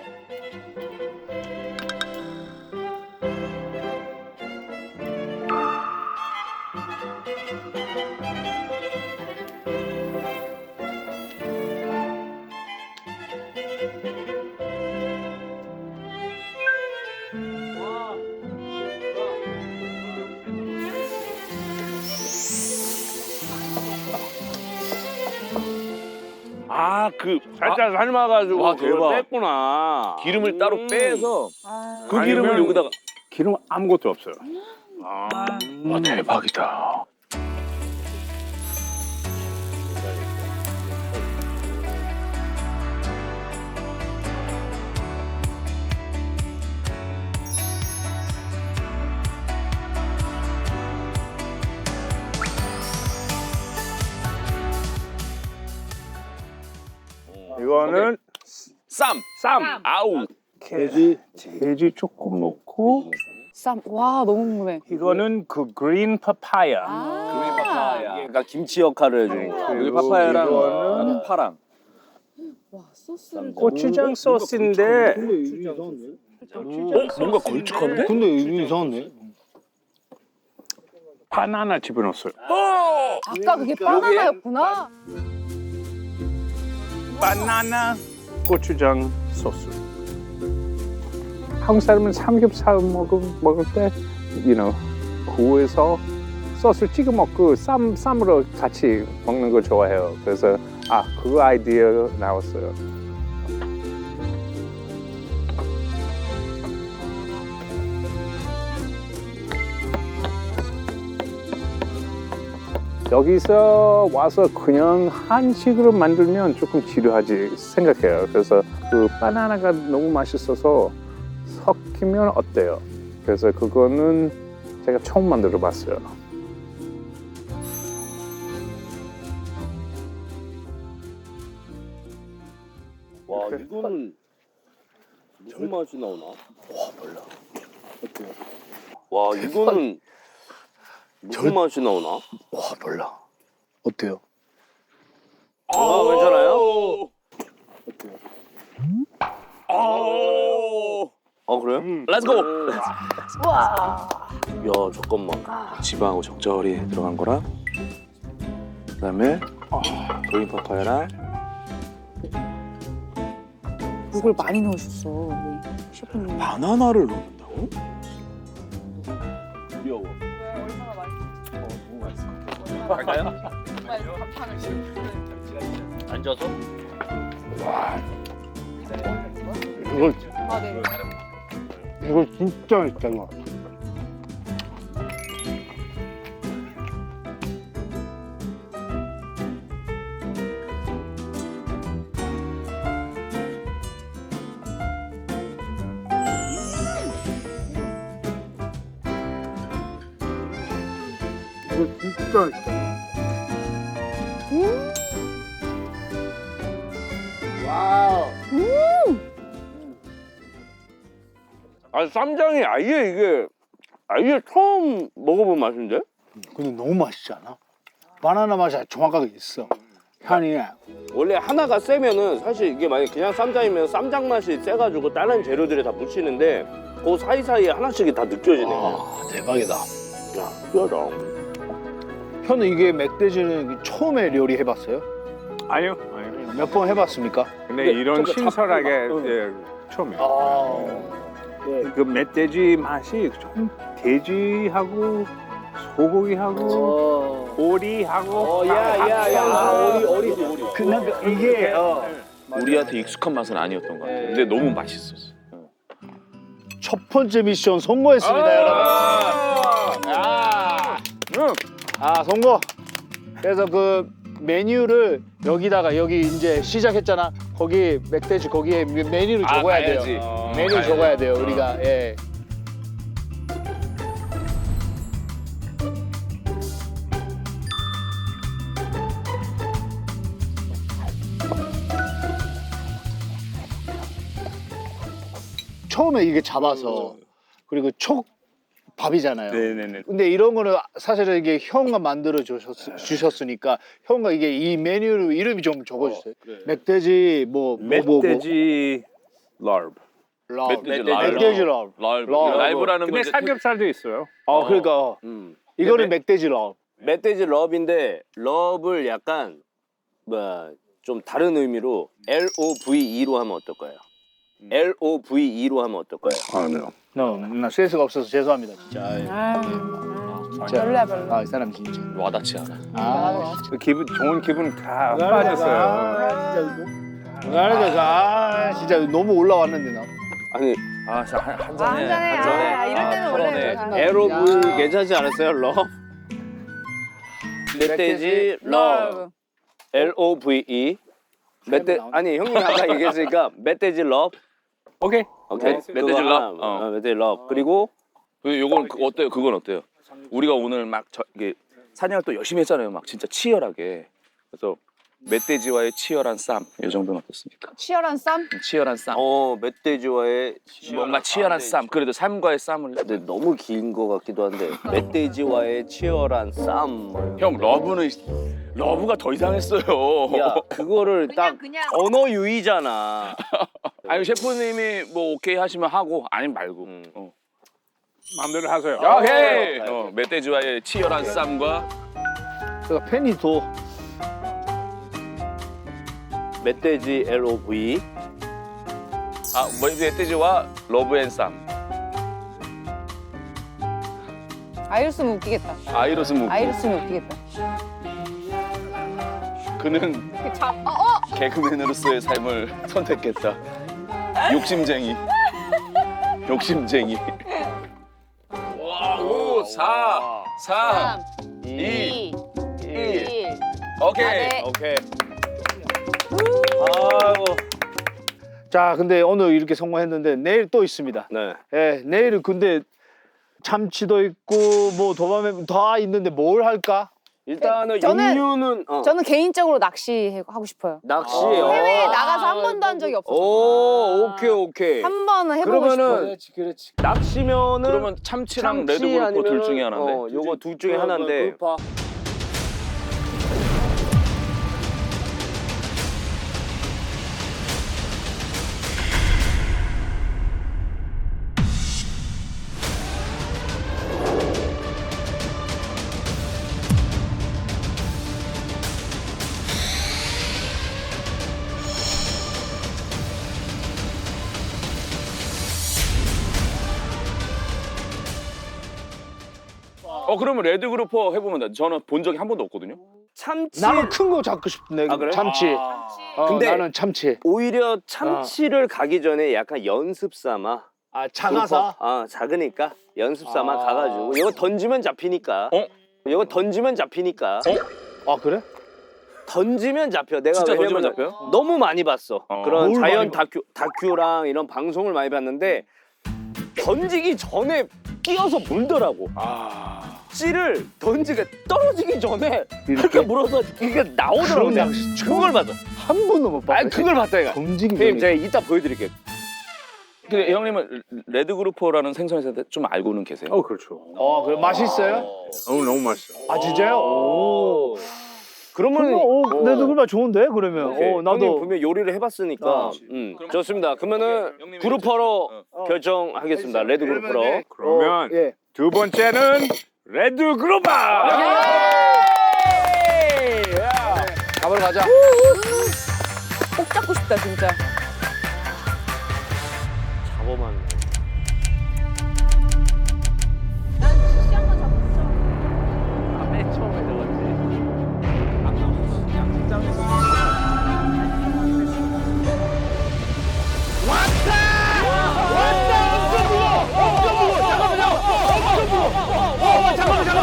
[SPEAKER 6] 살짝 삶아가지고
[SPEAKER 2] 와,
[SPEAKER 6] 그걸
[SPEAKER 2] 대박.
[SPEAKER 6] 뺐구나.
[SPEAKER 2] 기름을 따로 빼서
[SPEAKER 5] 아.
[SPEAKER 2] 그 기름을
[SPEAKER 9] 아니면-
[SPEAKER 2] 여기다가
[SPEAKER 9] 기름 아무것도 없어요.
[SPEAKER 1] 대박이다.
[SPEAKER 9] 이거는
[SPEAKER 2] 쌈. 아우.
[SPEAKER 9] 돼지 조금 넣고
[SPEAKER 5] 쌈. 와 너무 궁금해.
[SPEAKER 9] 이거는 그 그린 파파야.
[SPEAKER 5] 아.
[SPEAKER 6] 그러니까 김치 역할을 해주니까.
[SPEAKER 2] 여기 파파야랑
[SPEAKER 9] 이거는
[SPEAKER 2] 파랑.
[SPEAKER 5] 와 소스를.
[SPEAKER 9] 고추장 소스인데
[SPEAKER 2] 뭔가 걸쭉한데?
[SPEAKER 3] 근데 이거 이상한데?
[SPEAKER 9] 바나나 집어넣었어요.
[SPEAKER 5] 아까 그게 바나나였구나.
[SPEAKER 9] 바나나 고추장 소스. 한국 사람은 삼겹살 먹을 때, 구워서 소스 찍어 먹고 쌈으로 같이 먹는 거 좋아해요. 그래서 그 아이디어 나왔어요. 여기서 와서 그냥 한식으로 만들면 조금 지루하지 생각해요. 그래서 그 바나나가 너무 맛있어서 섞이면 어때요? 그래서 그거는 제가 처음 만들어 봤어요.
[SPEAKER 6] 와 이거는 무슨 맛이 나오나? 와 이거는 무슨 맛이 나오나?
[SPEAKER 3] 와, 몰라. 어때요?
[SPEAKER 6] 괜찮아요? 그래요?
[SPEAKER 2] 렛츠고.
[SPEAKER 5] 와.
[SPEAKER 6] 야 잠깐만.
[SPEAKER 2] 지방하고 적절히 들어간 거랑 그다음에 그린 파파야랑
[SPEAKER 5] 이걸 많이 넣으셨어 우리 셰프님.
[SPEAKER 2] 바나나를 넣는다고?
[SPEAKER 6] 귀여워.
[SPEAKER 5] 얼마나 맛있어.
[SPEAKER 2] 너무 맛있어. 갈까요?
[SPEAKER 6] 앉아서?
[SPEAKER 3] 이거
[SPEAKER 5] 아 네.
[SPEAKER 3] 이거 진짜 맛있다 이거. 이거 진짜 맛있다. 와우.
[SPEAKER 6] 쌈장이 아예 처음 먹어본 맛인데?
[SPEAKER 3] 근데 너무 맛있지 않아? 바나나 맛이 정확하게 있어. 향이.
[SPEAKER 6] 원래 하나가 세면은 사실 이게 만약 그냥 쌈장이면 쌈장 맛이 세가지고 다른 재료들에 다 묻히는데 그 사이사이에 하나씩이 다 느껴지네.
[SPEAKER 3] 대박이다.
[SPEAKER 6] 야, 특이하다.
[SPEAKER 3] 현우 이게 멧돼지는 처음에 요리 해봤어요?
[SPEAKER 9] 아니요.
[SPEAKER 3] 몇 번 해봤습니까?
[SPEAKER 9] 근데 이런 신선하게 처음이에요. 그 멧돼지 맛이 좀 돼지하고 소고기하고 오리하고
[SPEAKER 6] 오리.
[SPEAKER 3] 그러니까 이게
[SPEAKER 2] 우리한테 익숙한 맛은 아니었던 것 같아. 근데 너무 맛있었어.
[SPEAKER 3] 첫 번째 미션 성공했습니다, 여러분. 성공. 그래서 그 메뉴를 여기다가 여기 이제 시작했잖아. 거기 멧돼지 거기에 메뉴를 적어야 돼요. 메뉴 적어야 돼요. 우리가 예. 처음에 이게 잡아서 그리고 촉밥이잖아요.
[SPEAKER 2] 네네네.
[SPEAKER 3] 근데 이런 거는 사실은 이게 형가 만들어 주셨으니까 형가 이게 이 메뉴 이름이 좀 적어주세요. 멧돼지
[SPEAKER 6] 멧돼지 럽.
[SPEAKER 3] 멧돼지 럽.
[SPEAKER 2] 라이브라는
[SPEAKER 9] 근데
[SPEAKER 2] 건
[SPEAKER 9] 삼겹살도 있어요.
[SPEAKER 3] 그러니까 이거는 멧돼지 럽.
[SPEAKER 6] 멧돼지 럽인데 럽을 약간 뭐 좀 다른 의미로 LOVE로 하면 어떨까요? LOVE로 하면 어떨까요?
[SPEAKER 3] 나 센스가 없어서 죄송합니다 진짜.
[SPEAKER 5] 별로야 별로.
[SPEAKER 3] 아 이 사람 진짜.
[SPEAKER 2] 와닿지 않아.
[SPEAKER 3] 진짜.
[SPEAKER 9] 기분 좋은 기분 다 빠졌어요.
[SPEAKER 3] 진짜 너무 올라왔는데 나.
[SPEAKER 6] 아니
[SPEAKER 2] 한 잔에
[SPEAKER 5] 이럴 때는 원래
[SPEAKER 6] LOV 괜찮지 않았어요? 럽? 멧돼지 럽. LOVE. 아니 형님 아까 얘기했으니까 멧돼지 럽.
[SPEAKER 9] 오케이.
[SPEAKER 6] 멧돼지
[SPEAKER 2] 멧돼지 럽.
[SPEAKER 6] 멧돼지 럽. 그리고
[SPEAKER 2] 요건 어때요? 그건 어때요? 우리가 오늘 막 이게 사냥을 또 열심히 했잖아요. 막 진짜 치열하게. 그래서 멧돼지와의 치열한 싸움 이 정도는 어떻습니까?
[SPEAKER 5] 치열한 쌈?
[SPEAKER 2] 치열한 싸움.
[SPEAKER 6] 멧돼지와의
[SPEAKER 2] 뭔가 치열한 싸움. 그래도 삶과의 싸움을.
[SPEAKER 6] 근데 너무 긴 거 같기도 한데 멧돼지와의 치열한 싸움.
[SPEAKER 2] 형 러브가 더 이상했어요.
[SPEAKER 6] 야 그거를 딱 언어 유희잖아.
[SPEAKER 2] 아니 셰프님이 뭐 오케이 하시면 하고 아니면 말고.
[SPEAKER 9] 마음대로 하세요.
[SPEAKER 2] 오케이. 멧돼지와의 치열한 싸움과
[SPEAKER 3] 제가 팬이 더
[SPEAKER 6] 멧돼지 LOV.
[SPEAKER 2] 멧돼지와 러브 앤 싸움.
[SPEAKER 5] 아이루스면 웃기겠다.
[SPEAKER 2] 아이로스는
[SPEAKER 5] 아이루스면 웃기겠다.
[SPEAKER 2] 그는 개그맨으로서의 삶을 선택했다. 욕심쟁이. 와, 5, 4, 3, 2, 1. 오케이.
[SPEAKER 6] 오케이.
[SPEAKER 3] 자, 근데 오늘 이렇게 성공했는데 내일 또 있습니다.
[SPEAKER 6] 네.
[SPEAKER 3] 예, 내일은 근데 참치도 있고 뭐 도마뱀 다 있는데 뭘 할까?
[SPEAKER 6] 일단은
[SPEAKER 5] 저는-
[SPEAKER 6] 육류는
[SPEAKER 5] 저는 개인적으로 낚시 하고 싶어요.
[SPEAKER 6] 낚시.
[SPEAKER 5] 해외에 나가서 한 번도 한 적이 없어요.
[SPEAKER 6] 오, 오케이.
[SPEAKER 5] 한 번은 해보고 싶어요.
[SPEAKER 6] 그러면은 낚시면은
[SPEAKER 2] 그러면 참치랑
[SPEAKER 6] 참치
[SPEAKER 2] 레드그루퍼 둘
[SPEAKER 6] 아니면은-
[SPEAKER 2] 중에 하나인데.
[SPEAKER 6] 요거 둘 중에 하나인데.
[SPEAKER 2] 그러면 레드그루퍼 해보면 돼. 저는 본 적이 한 번도 없거든요.
[SPEAKER 6] 참치.
[SPEAKER 3] 나는 큰 거 잡고 싶네.
[SPEAKER 6] 아, 그래?
[SPEAKER 3] 참치.
[SPEAKER 6] 근데-
[SPEAKER 3] 나는 참치.
[SPEAKER 6] 오히려 참치를 가기 전에 약간 연습 삼아.
[SPEAKER 3] 작아서.
[SPEAKER 6] 작으니까 연습 삼아 가가지고 이거 던지면 잡히니까. 이거 던지면 잡히니까.
[SPEAKER 3] 그래?
[SPEAKER 6] 던지면 잡혀. 내가
[SPEAKER 2] 진짜
[SPEAKER 6] 왜냐면
[SPEAKER 2] 던지면 잡혀요?
[SPEAKER 6] 너무 많이 봤어. 그런
[SPEAKER 3] 뭘
[SPEAKER 6] 자연
[SPEAKER 3] 많이
[SPEAKER 6] 다큐랑 이런 방송을 많이 봤는데 던지기 전에 끼어서 물더라고. 찌를 던지게 떨어지기 전에 이렇게 물어서 이게 나오더라고.
[SPEAKER 3] 그런
[SPEAKER 6] 내가
[SPEAKER 3] 양식
[SPEAKER 6] 그걸 봤어.
[SPEAKER 3] 한 번도 못 봤어.
[SPEAKER 6] 그걸 봤다 이거.
[SPEAKER 3] 던지기
[SPEAKER 6] 형님
[SPEAKER 3] 전에.
[SPEAKER 6] 제가 이따 보여드릴게요.
[SPEAKER 2] 근데 형님은 레드그루퍼라는 생선에 대해서 좀 알고는 계세요?
[SPEAKER 9] 그렇죠.
[SPEAKER 3] 그래 맛있어요?
[SPEAKER 9] 너무 맛있어.
[SPEAKER 3] 진짜요? 오.
[SPEAKER 6] 그러면
[SPEAKER 3] 내도 그말 좋은데 그러면.
[SPEAKER 6] 형님
[SPEAKER 3] 나도
[SPEAKER 6] 분명 요리를 해봤으니까. 좋습니다. 그러면은 그룹퍼로 결정하겠습니다. 레드 그룹퍼로.
[SPEAKER 9] 그러면
[SPEAKER 3] 예.
[SPEAKER 9] 두 번째는 레드 그루퍼.
[SPEAKER 3] 가보러 가자.
[SPEAKER 5] 꼭 잡고 싶다 진짜.
[SPEAKER 6] 잡어만. 맨 처음에 잡았지.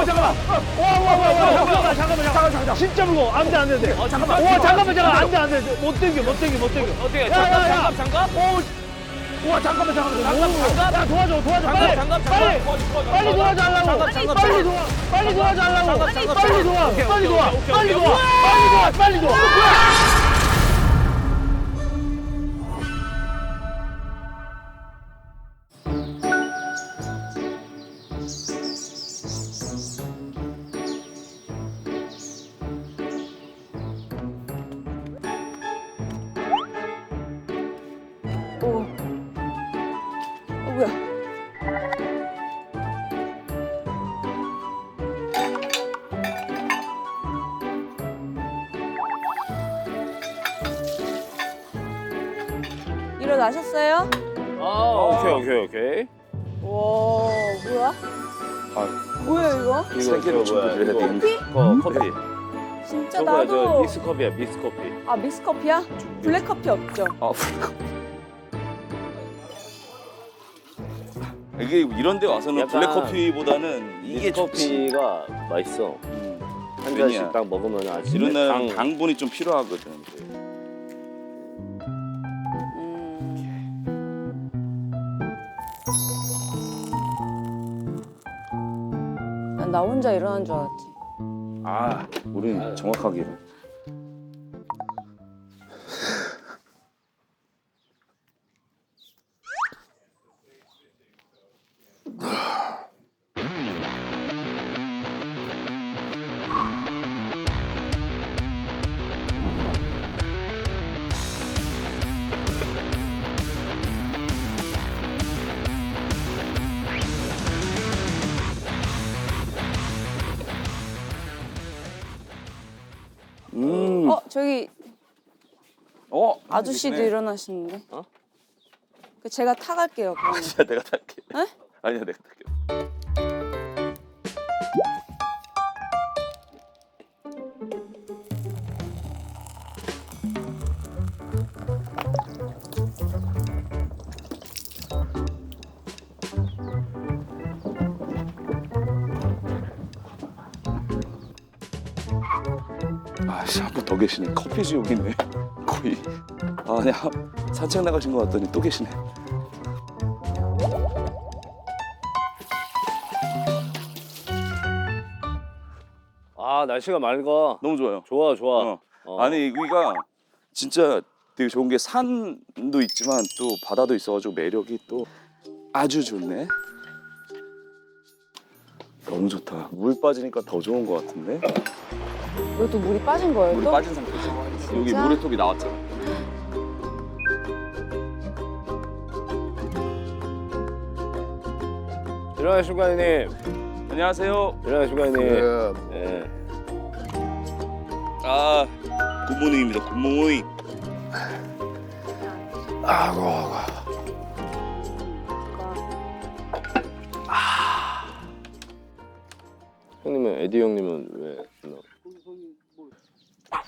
[SPEAKER 3] 잠깐만. 잠깐만. 진짜 무거워. 안 돼.
[SPEAKER 6] 잠깐만.
[SPEAKER 3] 와, 잠깐만. 안 돼. 못 당겨.
[SPEAKER 6] 어떻게? 장갑?
[SPEAKER 3] 와, 잠깐만.
[SPEAKER 6] 장갑?
[SPEAKER 3] 야, 도와줘.
[SPEAKER 6] 장갑.
[SPEAKER 3] 빨리 도와줘 하려고. 빨리 도와줘 하려고. 빨리 도와.
[SPEAKER 5] 오. 뭐야? 일어나셨어요?
[SPEAKER 6] 오케이.
[SPEAKER 5] 와, 뭐야? 뭐야 이거?
[SPEAKER 2] 세계로 준비를 해야 되는데.
[SPEAKER 6] 커피.
[SPEAKER 5] 진짜
[SPEAKER 6] 저거야,
[SPEAKER 5] 나도.
[SPEAKER 6] 믹스컵이야, 믹스커피.
[SPEAKER 5] 아, 믹스커피야? 블랙커피 없죠?
[SPEAKER 2] 아 블랙커피. 이게 이런 데 와서는
[SPEAKER 6] 약간
[SPEAKER 2] 블랙커피보다는 이게 좋지.
[SPEAKER 6] 믹스커피가 맛있어. 한
[SPEAKER 2] 왜냐?
[SPEAKER 6] 잔씩 딱 먹으면 아침에
[SPEAKER 2] 이런 날은 당분이 좀 필요하거든.
[SPEAKER 5] 나 혼자 일어난 줄 알았지.
[SPEAKER 2] 아, 우린 정확하게 이런.
[SPEAKER 5] 저기 아저씨도 일어나시는데. 그 제가 타갈게요. 그러면.
[SPEAKER 2] 아니야, 내가 탈게.
[SPEAKER 5] 에?
[SPEAKER 2] 아니야, 내가 탈게. 아씨, 한 분 더 계시네. 커피 지옥이네. 거의. 아, 그냥 산책 나가신 것 같더니 또 계시네.
[SPEAKER 6] 아, 날씨가 맑아.
[SPEAKER 2] 너무 좋아요.
[SPEAKER 6] 좋아.
[SPEAKER 2] 아니, 여기가 진짜 되게 좋은 게 산도 있지만 또 바다도 있어가지고 매력이 또 아주 좋네. 너무 좋다. 물 빠지니까 더 좋은 것 같은데?
[SPEAKER 5] 이것도 물이 빠진 거예요?
[SPEAKER 2] 물이
[SPEAKER 5] 또?
[SPEAKER 2] 빠진 상태지. 여기
[SPEAKER 5] 진짜?
[SPEAKER 2] 모래톱이 나왔잖아.
[SPEAKER 6] 일어나십니까, 형님.
[SPEAKER 2] 안녕하세요.
[SPEAKER 6] 일어나십니까, 형님. 네.
[SPEAKER 2] 아, 굿모닝입니다. 굿모닝.
[SPEAKER 6] 형님은, 에디 형님은 왜?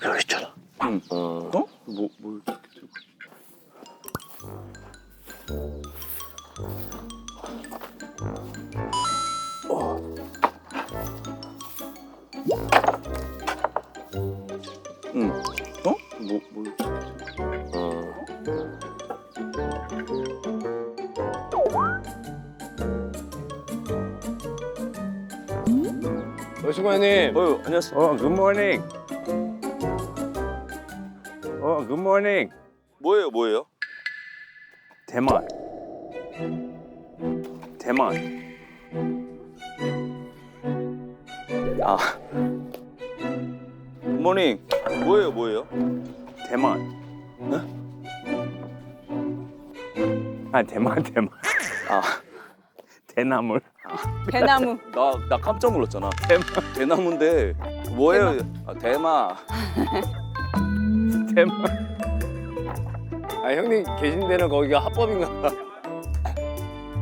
[SPEAKER 2] 여기 있잖아. 응. 어? 뭘 이렇게 들고. 응. 어? 뭘.
[SPEAKER 6] 여신구 형님.
[SPEAKER 2] 안녕하세요.
[SPEAKER 9] good morning. good morning.
[SPEAKER 2] 뭐예요?
[SPEAKER 9] 대만.
[SPEAKER 2] 아. 굿모닝. 뭐예요?
[SPEAKER 9] 대만. 아, 대만.
[SPEAKER 2] 아.
[SPEAKER 9] 대나물.
[SPEAKER 5] 대나무.
[SPEAKER 2] 나 깜짝 놀랐잖아. 대나무인데 뭐예요? 대마.
[SPEAKER 6] 아, 형님 계신 데는 거기가 합법인가?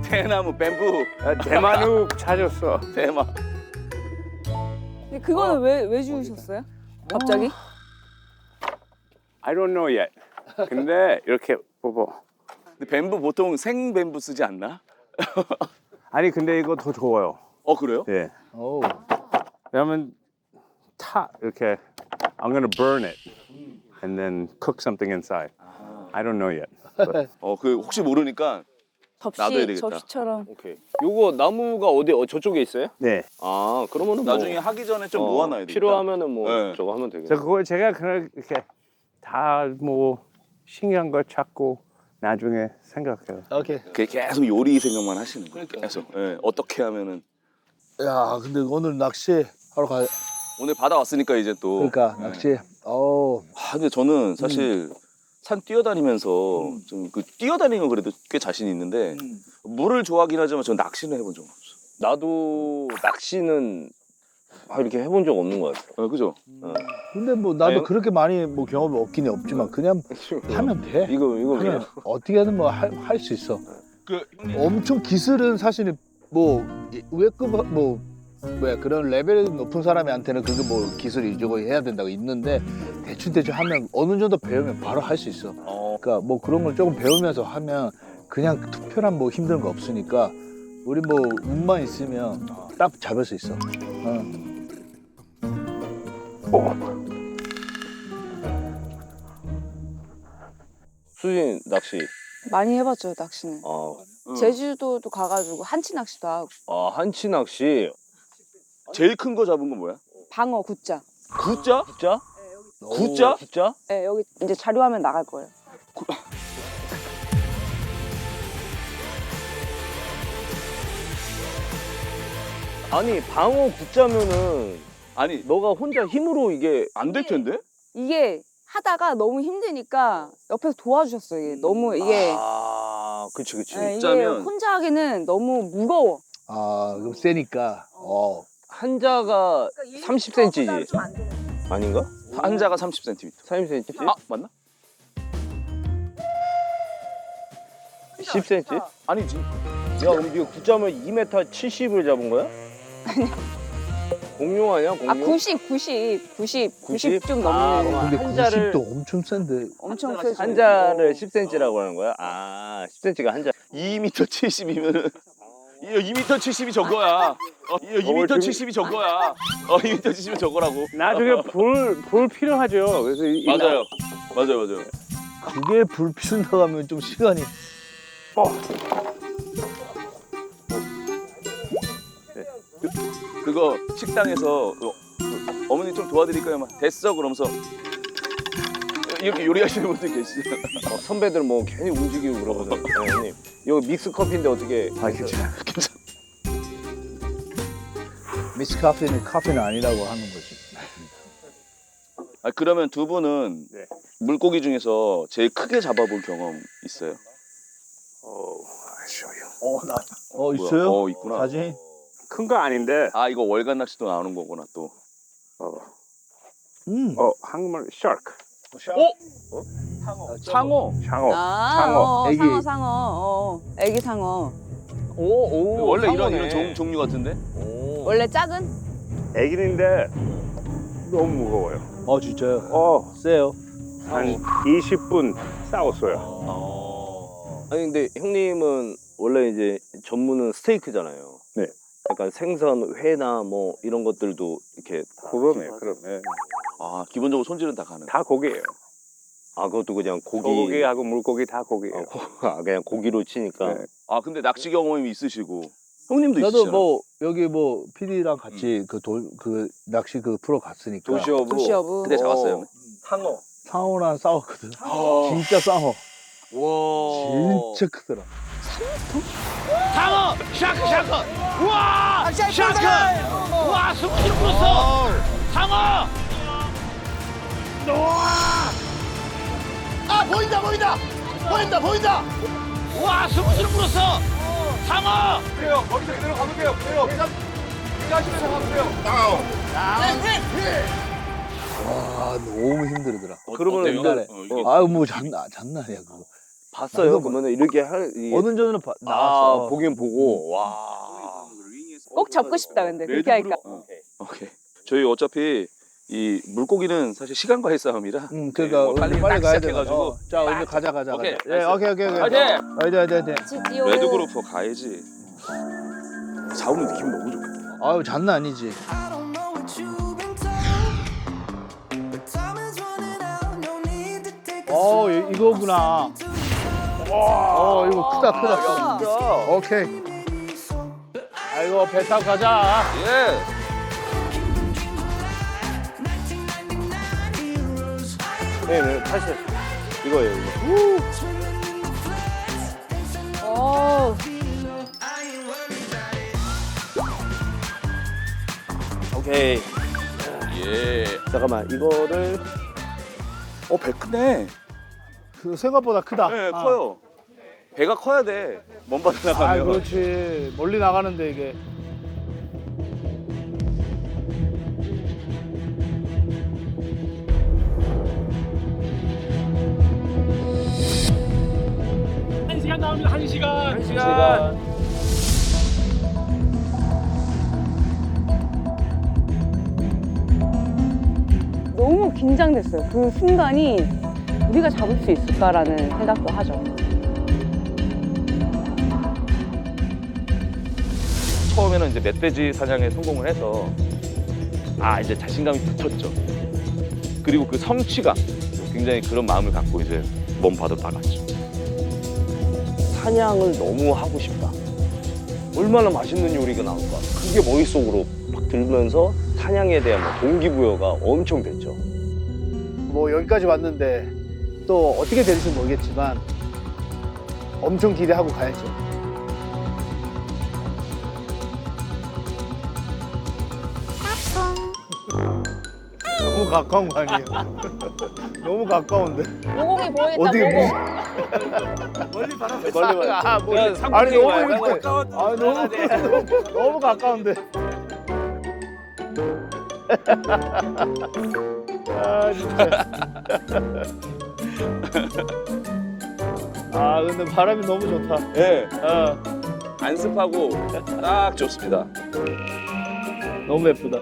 [SPEAKER 2] 대나무 뱀부.
[SPEAKER 9] 대만우 찾았어.
[SPEAKER 2] 대마.
[SPEAKER 5] 근데 그거는 왜 주우셨어요? 갑자기?
[SPEAKER 9] I don't know yet. 근데 이렇게 뽑아.
[SPEAKER 2] 근데 뱀부 보통 생 뱀부 쓰지 않나?
[SPEAKER 9] 아니 근데 이거 더 좋아요.
[SPEAKER 2] 그래요?
[SPEAKER 9] 예.
[SPEAKER 3] 오.
[SPEAKER 9] 왜냐면 타 이렇게 I'm gonna burn it and then cook something inside. I don't know yet.
[SPEAKER 2] 그 혹시 모르니까 놔둬야 되겠다.
[SPEAKER 5] 접시처럼.
[SPEAKER 6] 오케이. 요거 나무가 어디 저쪽에 있어요?
[SPEAKER 9] 네.
[SPEAKER 6] 아 그러면은 뭐,
[SPEAKER 2] 나중에 하기 전에 좀 모아놔야 되겠다.
[SPEAKER 6] 필요하면은 뭐
[SPEAKER 2] 네.
[SPEAKER 6] 저거 하면 되겠네.
[SPEAKER 9] 그래서 그걸 제가 그냥 이렇게 다 뭐 신기한 걸 찾고 나중에 생각해요.
[SPEAKER 3] 오케이.
[SPEAKER 2] 계속 요리 생각만 하시는 거예요. 계속. 예, 어떻게 하면은
[SPEAKER 3] 야, 근데 오늘 낚시 하러 가.
[SPEAKER 2] 오늘 바다 왔으니까 이제 또.
[SPEAKER 3] 그러니까 낚시. 어우.
[SPEAKER 2] 근데 저는 사실 산 뛰어다니면서 좀 그 뛰어다니는 건 그래도 꽤 자신이 있는데 물을 좋아하긴 하지만 전 낚시는 해본 적은 없어.
[SPEAKER 6] 나도 낚시는 이렇게 해본 적 없는 것 같아요.
[SPEAKER 2] 그죠?
[SPEAKER 3] 근데 뭐 나도
[SPEAKER 6] 아니,
[SPEAKER 3] 그렇게 많이 뭐 경험이 없긴 없지만 그냥 하면 돼.
[SPEAKER 6] 이거
[SPEAKER 3] 하면 어떻게든 뭐 할 수 있어.
[SPEAKER 2] 그
[SPEAKER 3] 엄청 기술은 사실 뭐 외급 뭐 뭐야 그런 레벨 높은 사람한테는 그게 뭐 기술이 저거 해야 된다고 있는데 대충 하면 어느 정도 배우면 바로 할 수 있어. 그러니까 뭐 그런 걸 조금 배우면서 하면 그냥 특별한 뭐 힘든 거 없으니까 우리 뭐 운만 있으면 딱 잡을 수 있어.
[SPEAKER 6] 수진 낚시.
[SPEAKER 5] 많이 해봤죠 낚시는.
[SPEAKER 6] 아,
[SPEAKER 5] 제주도도 가가지고 한치 낚시도 하고.
[SPEAKER 6] 한치 낚시.
[SPEAKER 2] 제일 큰 거 잡은 건 뭐야?
[SPEAKER 5] 방어 굿자.
[SPEAKER 2] 굿자?
[SPEAKER 6] 굿자?
[SPEAKER 2] 굿자?
[SPEAKER 6] 굿자?
[SPEAKER 5] 네, 여기 이제 자료화면 나갈 거예요.
[SPEAKER 6] 아니 방어 굿자면은
[SPEAKER 2] 아니
[SPEAKER 6] 너가 혼자 힘으로 이게
[SPEAKER 2] 안 될 텐데?
[SPEAKER 5] 이게 하다가 너무 힘드니까 옆에서 도와주셨어요. 이게 너무 이게,
[SPEAKER 6] 그치.
[SPEAKER 5] 네, 이게
[SPEAKER 2] 굿자면-
[SPEAKER 5] 혼자 하기는 너무 무거워.
[SPEAKER 3] 아 그럼 세니까.
[SPEAKER 6] 한자가 30cm지. 아닌가?
[SPEAKER 2] 한자가 30cm.
[SPEAKER 6] 30cm?
[SPEAKER 2] 아 맞나?
[SPEAKER 6] 10cm?
[SPEAKER 2] 아니지.
[SPEAKER 6] 야 그럼 이거 굿자면 2m 70을 잡은 거야? 공룡 아니야 공룡?
[SPEAKER 5] 아 90 좀
[SPEAKER 6] 아,
[SPEAKER 5] 넘는 거.
[SPEAKER 3] 근데
[SPEAKER 6] 한자를-
[SPEAKER 3] 90도 엄청 센데.
[SPEAKER 5] 엄청 세죠.
[SPEAKER 6] 한자를 10cm라고 하는 거야? 아 10cm가 한자.
[SPEAKER 2] 2m 70이면은 2m 70이 저거야. 2m 70이 저거야. 2m 70이 저거라고.
[SPEAKER 9] 나중에 불 필요하죠. 그래서
[SPEAKER 2] 맞아요.
[SPEAKER 3] 그게 불 피운다고 하면 좀 시간이.
[SPEAKER 2] 그거 식당에서 어머니 좀 도와드릴까요? 막 됐어 그러면서 이렇게 요리하시는 분들 계시죠.
[SPEAKER 6] 선배들 뭐 괜히 움직이고 그러거든. 형님 이거 믹스 커피인데 어떻게?
[SPEAKER 3] 아 괜찮아.
[SPEAKER 2] 괜찮아.
[SPEAKER 3] 미스 카페는 아니라고 하는 거지.
[SPEAKER 2] 그러면 두 분은 물고기 중에서 제일 크게 잡아본 경험 있어요?
[SPEAKER 3] 있어요?
[SPEAKER 2] 있구나.
[SPEAKER 3] 사진?
[SPEAKER 9] 큰 거 아닌데.
[SPEAKER 2] 이거 월간 낚시도 나오는 거구나 또.
[SPEAKER 9] 한국말 shark.
[SPEAKER 2] 상어.
[SPEAKER 9] 상어.
[SPEAKER 3] 애기.
[SPEAKER 5] 상어. 애기 상어.
[SPEAKER 2] 원래
[SPEAKER 6] 상어네.
[SPEAKER 2] 이런 종류 같은데?
[SPEAKER 5] 원래 작은?
[SPEAKER 9] 애기인데 너무 무거워요.
[SPEAKER 3] 진짜요? 세요.
[SPEAKER 9] 한 20분 싸웠어요.
[SPEAKER 6] 아니 근데 형님은 원래 이제 전문은 스테이크잖아요.
[SPEAKER 9] 네.
[SPEAKER 6] 약간 생선, 회나 뭐 이런 것들도 이렇게
[SPEAKER 9] 그러네.
[SPEAKER 2] 기본적으로 손질은 다 가능.
[SPEAKER 9] 다 고기예요.
[SPEAKER 6] 그것도 그냥 고기.
[SPEAKER 9] 소고기하고 물고기 다 고기예요.
[SPEAKER 6] 그냥 고기로 치니까.
[SPEAKER 9] 네.
[SPEAKER 2] 근데 낚시 경험이 있으시고 형님도
[SPEAKER 3] 나도
[SPEAKER 2] 있으시잖아.
[SPEAKER 3] 뭐 여기 뭐 PD랑 같이 그 낚시 그 프로 갔으니까
[SPEAKER 6] 도시어부.
[SPEAKER 5] 도시어부.
[SPEAKER 2] 그때 잡았어요.
[SPEAKER 3] 상어랑 싸웠거든. 진짜 상어.
[SPEAKER 2] 와.
[SPEAKER 3] 진짜 크더라.
[SPEAKER 11] 상어! 샤크! 우와! 샤크! 우와! 숨을 불었어! 상어! 우와! 보인다! 우와! 숨을 불었어! 상어!
[SPEAKER 2] 그래요. 거기서 그대로 가면 돼요. 하시면서 가면 돼요.
[SPEAKER 3] 너무 힘들더라.
[SPEAKER 6] 그러면
[SPEAKER 3] 옛날에. 뭐 장난이야 그거.
[SPEAKER 6] 봤어요? 그러면 이렇게
[SPEAKER 3] 어느 정도는 나왔어.
[SPEAKER 6] 보긴 보고. 와.
[SPEAKER 5] 꼭 잡고 싶다 근데 그렇게 하니까.
[SPEAKER 2] 오케이. 저희 어차피 이 물고기는 사실 시간과의 싸움이라.
[SPEAKER 3] 그러니까
[SPEAKER 2] 빨리
[SPEAKER 3] 가야 돼.
[SPEAKER 2] 해가지고.
[SPEAKER 3] 자 오늘 가자.
[SPEAKER 2] 오케이.
[SPEAKER 3] 예, 오케이.
[SPEAKER 2] 화이팅!
[SPEAKER 3] 화이팅.
[SPEAKER 2] 레드그루프 가야지. 잡으면 기분 너무 좋겠다.
[SPEAKER 3] 장난 아니지.
[SPEAKER 10] I don't know what
[SPEAKER 3] 이거구나. 이거 크다. 오케이. 아이고 배 타고 가자.
[SPEAKER 2] 예.
[SPEAKER 6] 네네 사실 이거예요 이거.
[SPEAKER 5] 어.
[SPEAKER 6] 오케이.
[SPEAKER 2] 예.
[SPEAKER 6] 잠깐만 이거를
[SPEAKER 2] 배 크네.
[SPEAKER 3] 그 생각보다 크다.
[SPEAKER 2] 네, 커요. 배가 커야 돼. 먼 바다
[SPEAKER 3] 아,
[SPEAKER 2] 나가면.
[SPEAKER 3] 그렇지. 멀리 나가는데 이게.
[SPEAKER 2] 한 시간.
[SPEAKER 5] 너무 긴장됐어요. 그 순간이 우리가 잡을 수 있을까라는 생각도 하죠.
[SPEAKER 2] 처음에는 이제 멧돼지 사냥에 성공을 해서 이제 자신감이 붙었죠. 그리고 그 성취감, 굉장히 그런 마음을 갖고 이제 먼 바다로 나갔죠.
[SPEAKER 6] 사냥을 너무 하고 싶다. 얼마나 맛있는 요리가 나올까. 그게 머릿속으로 막 들면서 사냥에 대한 동기부여가 엄청 됐죠.
[SPEAKER 3] 뭐 여기까지 왔는데 또 어떻게 될지 모르겠지만 엄청 기대하고 가야죠. 너무 가까운 거 아니에요? 너무 가까운데.
[SPEAKER 5] 모공이 보이겠다.
[SPEAKER 3] 어떻게
[SPEAKER 5] 모공.
[SPEAKER 6] 멀리
[SPEAKER 3] 멀리
[SPEAKER 6] 봐.
[SPEAKER 3] 아니 너무 이렇게. 너무 가까운데. 아 진짜. 근데 바람이 너무 좋다.
[SPEAKER 2] 예.
[SPEAKER 3] 아
[SPEAKER 2] 안습하고 딱 좋습니다.
[SPEAKER 3] 너무 예쁘다.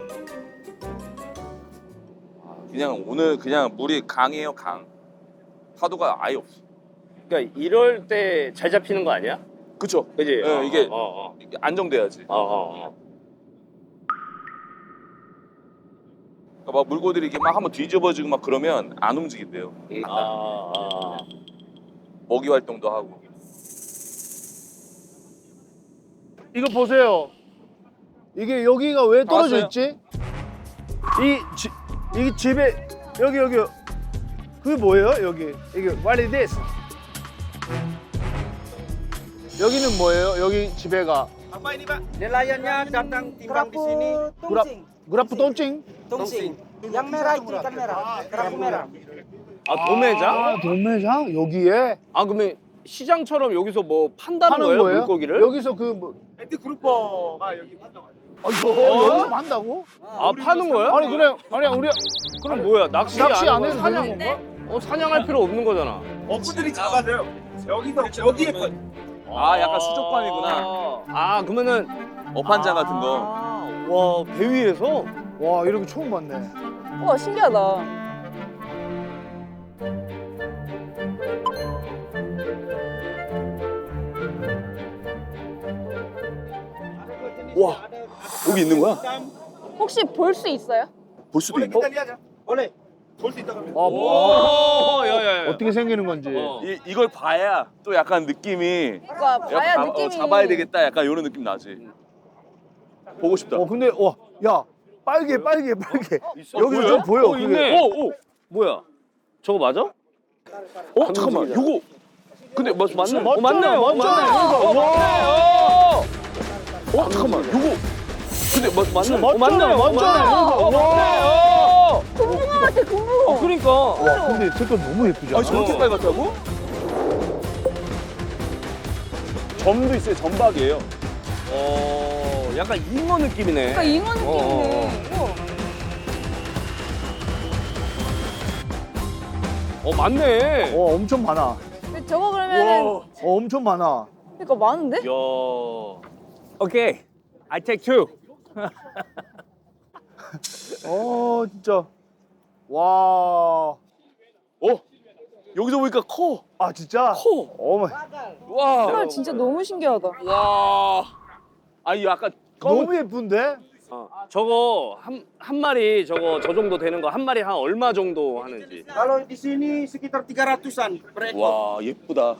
[SPEAKER 2] 그냥 오늘 그냥 물이 강이에요, 강. 파도가 아예 없어.
[SPEAKER 6] 그러니까 이럴 때 잘 잡히는 거 아니야?
[SPEAKER 2] 그쵸?
[SPEAKER 6] 그지?
[SPEAKER 2] 예, 이게 안정돼야지. 그러니까 막 물고들이 이렇게 막 한번 뒤집어지고 막 그러면 안 움직인대요. 먹이 활동도 하고.
[SPEAKER 3] 이거 보세요. 이게 여기가 왜 떨어져
[SPEAKER 2] 왔어요?
[SPEAKER 3] 있지? 이 집에 여기 그게 뭐예요? 여기 이게 what is this? 여기는 뭐예요? 여기 집에가
[SPEAKER 8] Nelayannya datang timbang di sini.
[SPEAKER 3] 그라프 똥찡?
[SPEAKER 8] Tungsing. Yang merah itu ikan merah. Kerapu merah.
[SPEAKER 6] 도매장?
[SPEAKER 3] 도매장 여기에
[SPEAKER 6] 그러면 시장처럼 여기서 뭐 판다는
[SPEAKER 3] 파는
[SPEAKER 6] 거예요?
[SPEAKER 3] 거예요?
[SPEAKER 6] 물고기를?
[SPEAKER 3] 여기서 그 뭐?
[SPEAKER 11] 그룹퍼가 여기 한다고.
[SPEAKER 3] 여기서 판다고?
[SPEAKER 6] 파는 거예요?
[SPEAKER 3] 아니 그래 우리
[SPEAKER 6] 그럼 뭐야? 낚시
[SPEAKER 3] 안
[SPEAKER 6] 하는
[SPEAKER 3] 해도
[SPEAKER 6] 거야?
[SPEAKER 3] 되는 건가?
[SPEAKER 6] 사냥할 필요 없는 거잖아.
[SPEAKER 11] 어부들이 잡아줘요. 여기에
[SPEAKER 2] 약간 수족관이구나.
[SPEAKER 6] 그러면은
[SPEAKER 2] 어판장 같은 거.
[SPEAKER 6] 와, 배 위에서?
[SPEAKER 3] 와 이런 거 처음 봤네.
[SPEAKER 5] 우와 신기하다.
[SPEAKER 2] 와, 여기 있는 거야?
[SPEAKER 5] 혹시 볼 수 있어요?
[SPEAKER 2] 볼 수도 있고.
[SPEAKER 11] 원래 볼 수 있다고 합니다.
[SPEAKER 6] 야야야.
[SPEAKER 3] 어떻게 생기는 건지.
[SPEAKER 2] 이걸 봐야 또 약간 느낌이
[SPEAKER 5] 그러니까 봐야 느낌이.
[SPEAKER 2] 잡아야 되겠다. 약간 이런 느낌 나지. 보고 싶다.
[SPEAKER 3] 근데 야 빨개. 여기
[SPEAKER 6] 보여요?
[SPEAKER 3] 좀 보여. 그게.
[SPEAKER 6] 있네. 뭐야? 저거 맞아?
[SPEAKER 2] 잠깐만. 요거 근데 맞네.
[SPEAKER 3] 맞잖아요.
[SPEAKER 6] 맞네요.
[SPEAKER 3] 맞잖아요.
[SPEAKER 6] 맞네요.
[SPEAKER 2] 잠깐만. 요거 근데
[SPEAKER 6] 맞네.
[SPEAKER 3] 맞잖아요.
[SPEAKER 6] 맞네요.
[SPEAKER 5] 금붕어 같아 금붕어.
[SPEAKER 6] 그러니까.
[SPEAKER 3] 와 근데 색깔 너무 예쁘지 않아?
[SPEAKER 2] 저렇게 빨갛다고? 점도 있어요. 점박이에요.
[SPEAKER 6] 약간 잉어 느낌이네.
[SPEAKER 5] 그러니까 잉어 느낌이네.
[SPEAKER 6] 맞네.
[SPEAKER 3] 엄청 많아.
[SPEAKER 5] 근데 저거 그러면은
[SPEAKER 3] 엄청 많아.
[SPEAKER 5] 그러니까 많은데?
[SPEAKER 6] 야. 오케이. I take two.
[SPEAKER 3] 진짜. 와.
[SPEAKER 2] 여기서 보니까 커.
[SPEAKER 3] 아 진짜?
[SPEAKER 2] 커.
[SPEAKER 3] 어머.
[SPEAKER 2] 와.
[SPEAKER 5] 정말 진짜 너무 신기하다.
[SPEAKER 2] 와. 아니 약간 검은
[SPEAKER 3] 너무 예쁜데?
[SPEAKER 6] 저거 한 마리 저거 저 정도 되는 거 한 마리 한 얼마 정도 하는지.
[SPEAKER 11] Kalau di sini sekitar 300-an per ekor.
[SPEAKER 2] 와 예쁘다.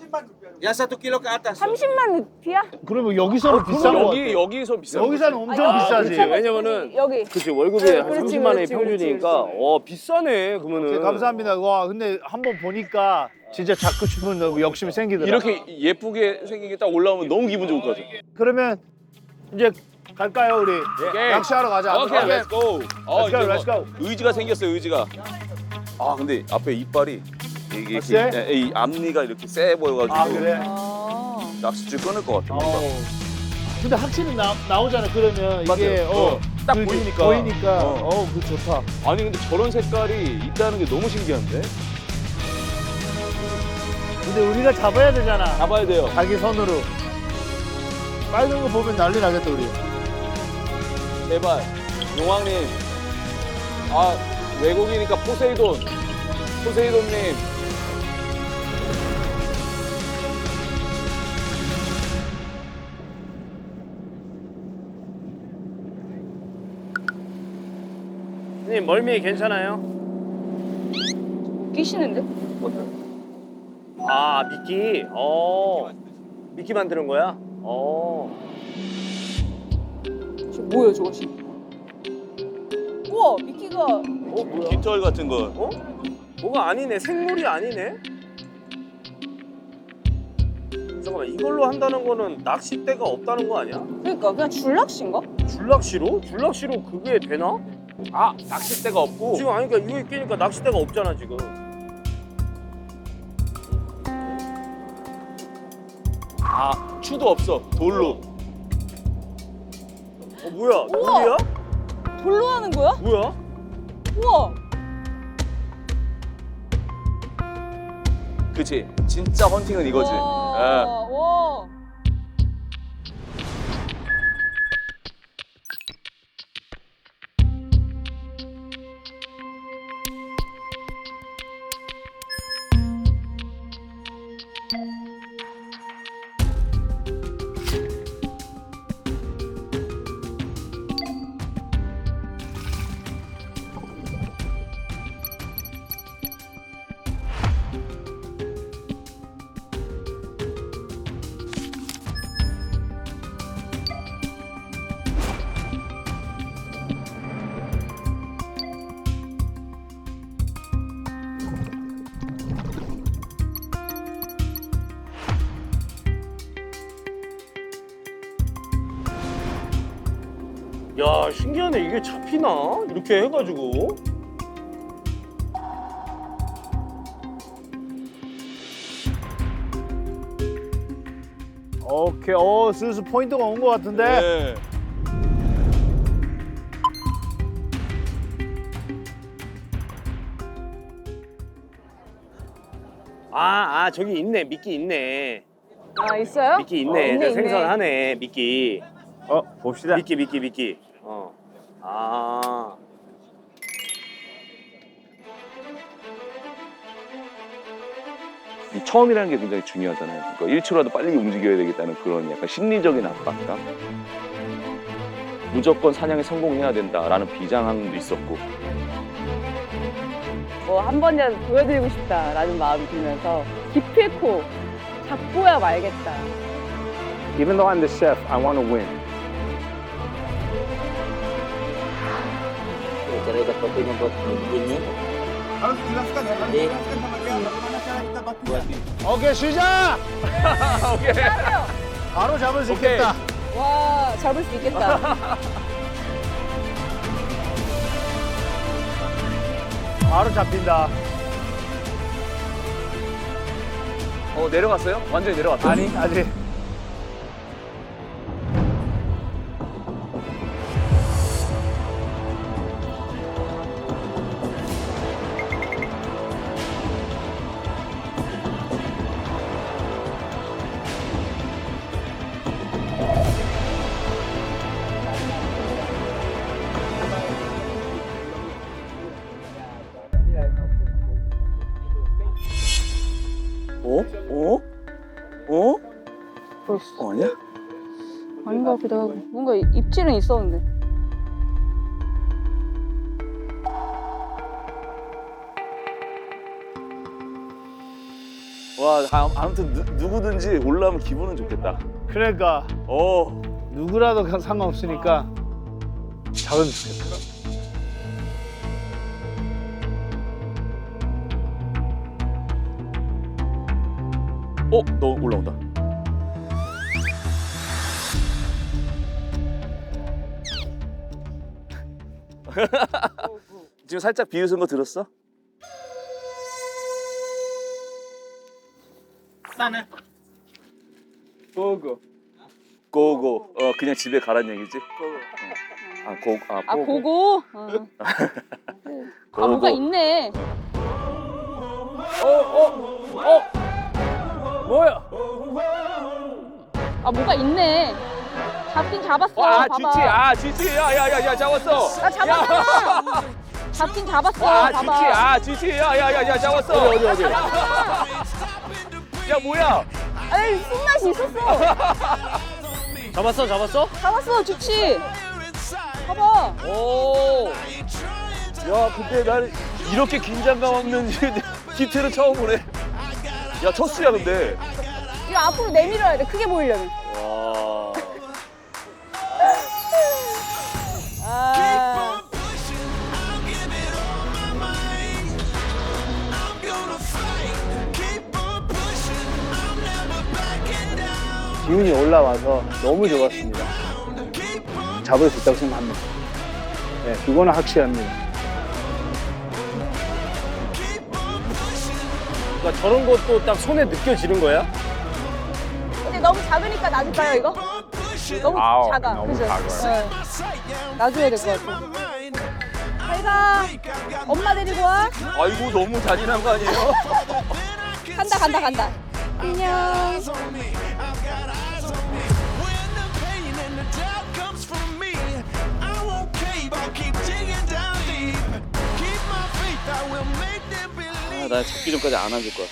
[SPEAKER 11] Yang 1 kilo ke atas.
[SPEAKER 5] 30만 루피야?
[SPEAKER 3] 그러면 여기서는 비싼 거 같아.
[SPEAKER 2] 여기서 비싼
[SPEAKER 3] 여기서는 엄청
[SPEAKER 5] 아,
[SPEAKER 3] 비싸지.
[SPEAKER 6] 그렇지. 왜냐면은
[SPEAKER 5] 여기.
[SPEAKER 6] 그치 월급이 한
[SPEAKER 5] 그렇지,
[SPEAKER 6] 30만 원이
[SPEAKER 5] 그렇지,
[SPEAKER 6] 평균이니까
[SPEAKER 5] 그렇지.
[SPEAKER 6] 비싸네 그러면은.
[SPEAKER 3] 네, 감사합니다. 와 근데 한번 보니까 진짜 잡고 싶은 욕심이 생기더라.
[SPEAKER 2] 이렇게 예쁘게 생긴 게 딱 올라오면 너무 기분 좋을 것 같아.
[SPEAKER 3] 그러면 이제 갈까요 우리?
[SPEAKER 2] 오케이.
[SPEAKER 3] 낚시하러 가자.
[SPEAKER 2] 오케이, 렛츠 고.
[SPEAKER 3] Let's go, let's go.
[SPEAKER 2] 의지가 생겼어요, 의지가. 아, 근데 앞에 이빨이 이게
[SPEAKER 3] 세?
[SPEAKER 2] 이 앞니가 이렇게 세 보여가지고
[SPEAKER 3] 아 그래?
[SPEAKER 2] 낚싯줄 끊을 것 같아.
[SPEAKER 3] 근데 확실히 나오잖아. 그러면 이게
[SPEAKER 2] 맞아요. 딱
[SPEAKER 3] 그게
[SPEAKER 2] 보이니까.
[SPEAKER 3] 보이니까.
[SPEAKER 2] 어.
[SPEAKER 3] 그 좋다.
[SPEAKER 2] 아니 근데 저런 색깔이 있다는 게 너무 신기한데?
[SPEAKER 3] 근데 우리가 잡아야 되잖아.
[SPEAKER 2] 잡아야 돼요.
[SPEAKER 3] 자기 손으로. 빨간 거 보면 난리 나겠다 우리.
[SPEAKER 2] 제발, 용왕님. 아, 외국이니까 포세이돈님.
[SPEAKER 6] 선생님 멀미 괜찮아요?
[SPEAKER 5] 끼시는데?
[SPEAKER 6] 아 미끼. 미끼 만드는 거야?
[SPEAKER 5] 저 뭐야 저것이? 우와 미끼가
[SPEAKER 6] 뭐야?
[SPEAKER 2] 깃털 같은 거.
[SPEAKER 6] 뭐가 아니네. 생물이 아니네. 잠깐만 이걸로 한다는 거는 낚싯대가 없다는 거 아니야?
[SPEAKER 5] 그러니까 그냥 줄낚시인가?
[SPEAKER 6] 줄낚시로? 줄낚시로 그게 되나?
[SPEAKER 2] 아, 낚싯대가 없고.
[SPEAKER 6] 지금 아니 그러니까 이거 끼니까 낚싯대가 없잖아 지금.
[SPEAKER 2] 아, 추도 없어. 돌로.
[SPEAKER 6] 뭐야?
[SPEAKER 5] 우와!
[SPEAKER 6] 돌이야?
[SPEAKER 5] 돌로 하는 거야?
[SPEAKER 6] 뭐야?
[SPEAKER 5] 우와
[SPEAKER 2] 그치? 진짜 헌팅은 이거지.
[SPEAKER 5] 와,
[SPEAKER 2] 예.
[SPEAKER 5] 와.
[SPEAKER 6] 야 신기하네. 이게 잡히나? 이렇게 해가지고.
[SPEAKER 3] 오케이. 슬슬 포인트가 온 것 같은데.
[SPEAKER 2] 네.
[SPEAKER 6] 저기 있네. 미끼 있네.
[SPEAKER 5] 아 있어요?
[SPEAKER 6] 미끼 있네.
[SPEAKER 5] 있네,
[SPEAKER 6] 생선하네. 미끼.
[SPEAKER 4] 봅시다.
[SPEAKER 6] 미끼. 아.
[SPEAKER 2] 이 처음이라는 게 굉장히 중요하잖아요. 그러니까 1초라도 빨리 움직여야 되겠다는 그런 약간 심리적인 압박감. 무조건 사냥에 성공해야 된다라는 비장함도 있었고.
[SPEAKER 5] 뭐 한 번이라도 보여드리고 싶다라는 마음이 들면서 기필코 잡고야 말겠다.
[SPEAKER 9] Even though I'm the chef, I want to win.
[SPEAKER 8] Cara dapetin yang buat begini.
[SPEAKER 11] Harus dijelaskan ya. Harus dijelaskan sama dia bagaimana cara kita batunya.
[SPEAKER 3] 오케이 시작.
[SPEAKER 2] 오케이.
[SPEAKER 3] 바로 잡을 수
[SPEAKER 2] 오케이.
[SPEAKER 3] 있겠다.
[SPEAKER 5] 와 잡을 수 있겠다.
[SPEAKER 3] 바로 잡힌다.
[SPEAKER 2] 내려갔어요? 완전히 내려갔어요?
[SPEAKER 3] 아니 아직.
[SPEAKER 2] 아니야?
[SPEAKER 5] 아닌 것 같기도 하고 뭔가 입질은 있었는데.
[SPEAKER 2] 와, 아무튼 누구든지 올라오면 기분은 좋겠다.
[SPEAKER 3] 그러니까 누구라도 상관없으니까 잡으면 좋겠더라.
[SPEAKER 2] 너 올라온다. 지금 살짝 비웃은 거 들었어?
[SPEAKER 11] Sana.
[SPEAKER 3] 고고.
[SPEAKER 2] 고고. 그냥 집에 가란 얘기지?
[SPEAKER 5] 고고? 뭐가 있네.
[SPEAKER 3] 뭐야?
[SPEAKER 5] 뭐가 있네. 잡긴 잡았어. 봐봐.
[SPEAKER 2] 쥐치. 야, 잡았어.
[SPEAKER 5] 나 잡았잖아. 잡긴 잡았어. 봐봐.
[SPEAKER 2] 쥐치. 야, 잡았어. 어디. 야, 뭐야?
[SPEAKER 5] 아니, 손맛이 있었어. 잡았어, 주치. 봐봐.
[SPEAKER 2] 야, 근데 난 이렇게 긴장감 없는 기태를 처음 보네. 야, 첫 수야, 근데.
[SPEAKER 5] 이거 앞으로 내밀어야 돼. 크게 보이려면.
[SPEAKER 2] 와.
[SPEAKER 3] 기운이 올라와서 너무 좋았습니다. 잡을 수 있다고 생각합니다. 네, 그거는 확실합니다.
[SPEAKER 6] 그러니까 저런 것도 딱 손에 느껴지는 거야?
[SPEAKER 5] 근데 너무 작으니까 놔줄까요, 이거? 너무 작아.
[SPEAKER 9] 너무
[SPEAKER 5] 그죠?
[SPEAKER 9] 작아요.
[SPEAKER 5] 네. 놔줘야 될 것 같아. 잘 가. 엄마 데리고 와.
[SPEAKER 2] 아이고, 너무 잔인한 거 아니에요?
[SPEAKER 5] 간다. 안녕.
[SPEAKER 2] 나 잡기 전까지 안 앉을 거야.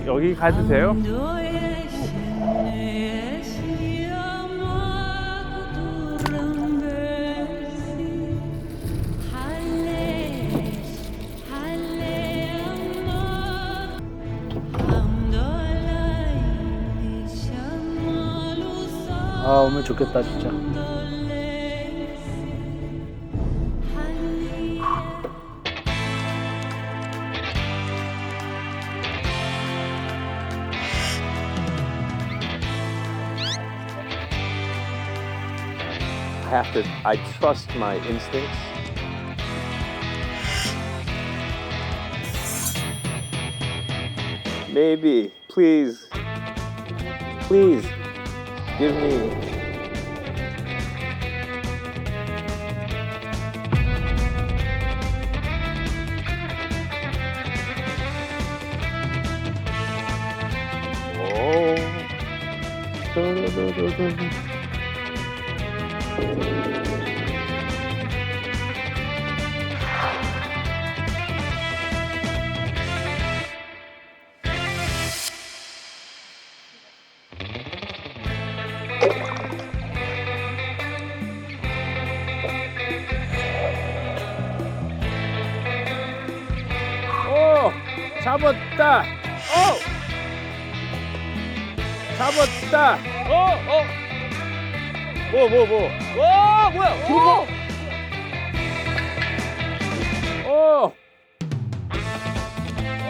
[SPEAKER 9] 여기 가도 돼요?
[SPEAKER 3] 오면 좋겠다, 진짜.
[SPEAKER 4] I trust my instincts. Maybe, please, give me.
[SPEAKER 9] 잡았다. 잡았다.
[SPEAKER 2] 와, 뭐야?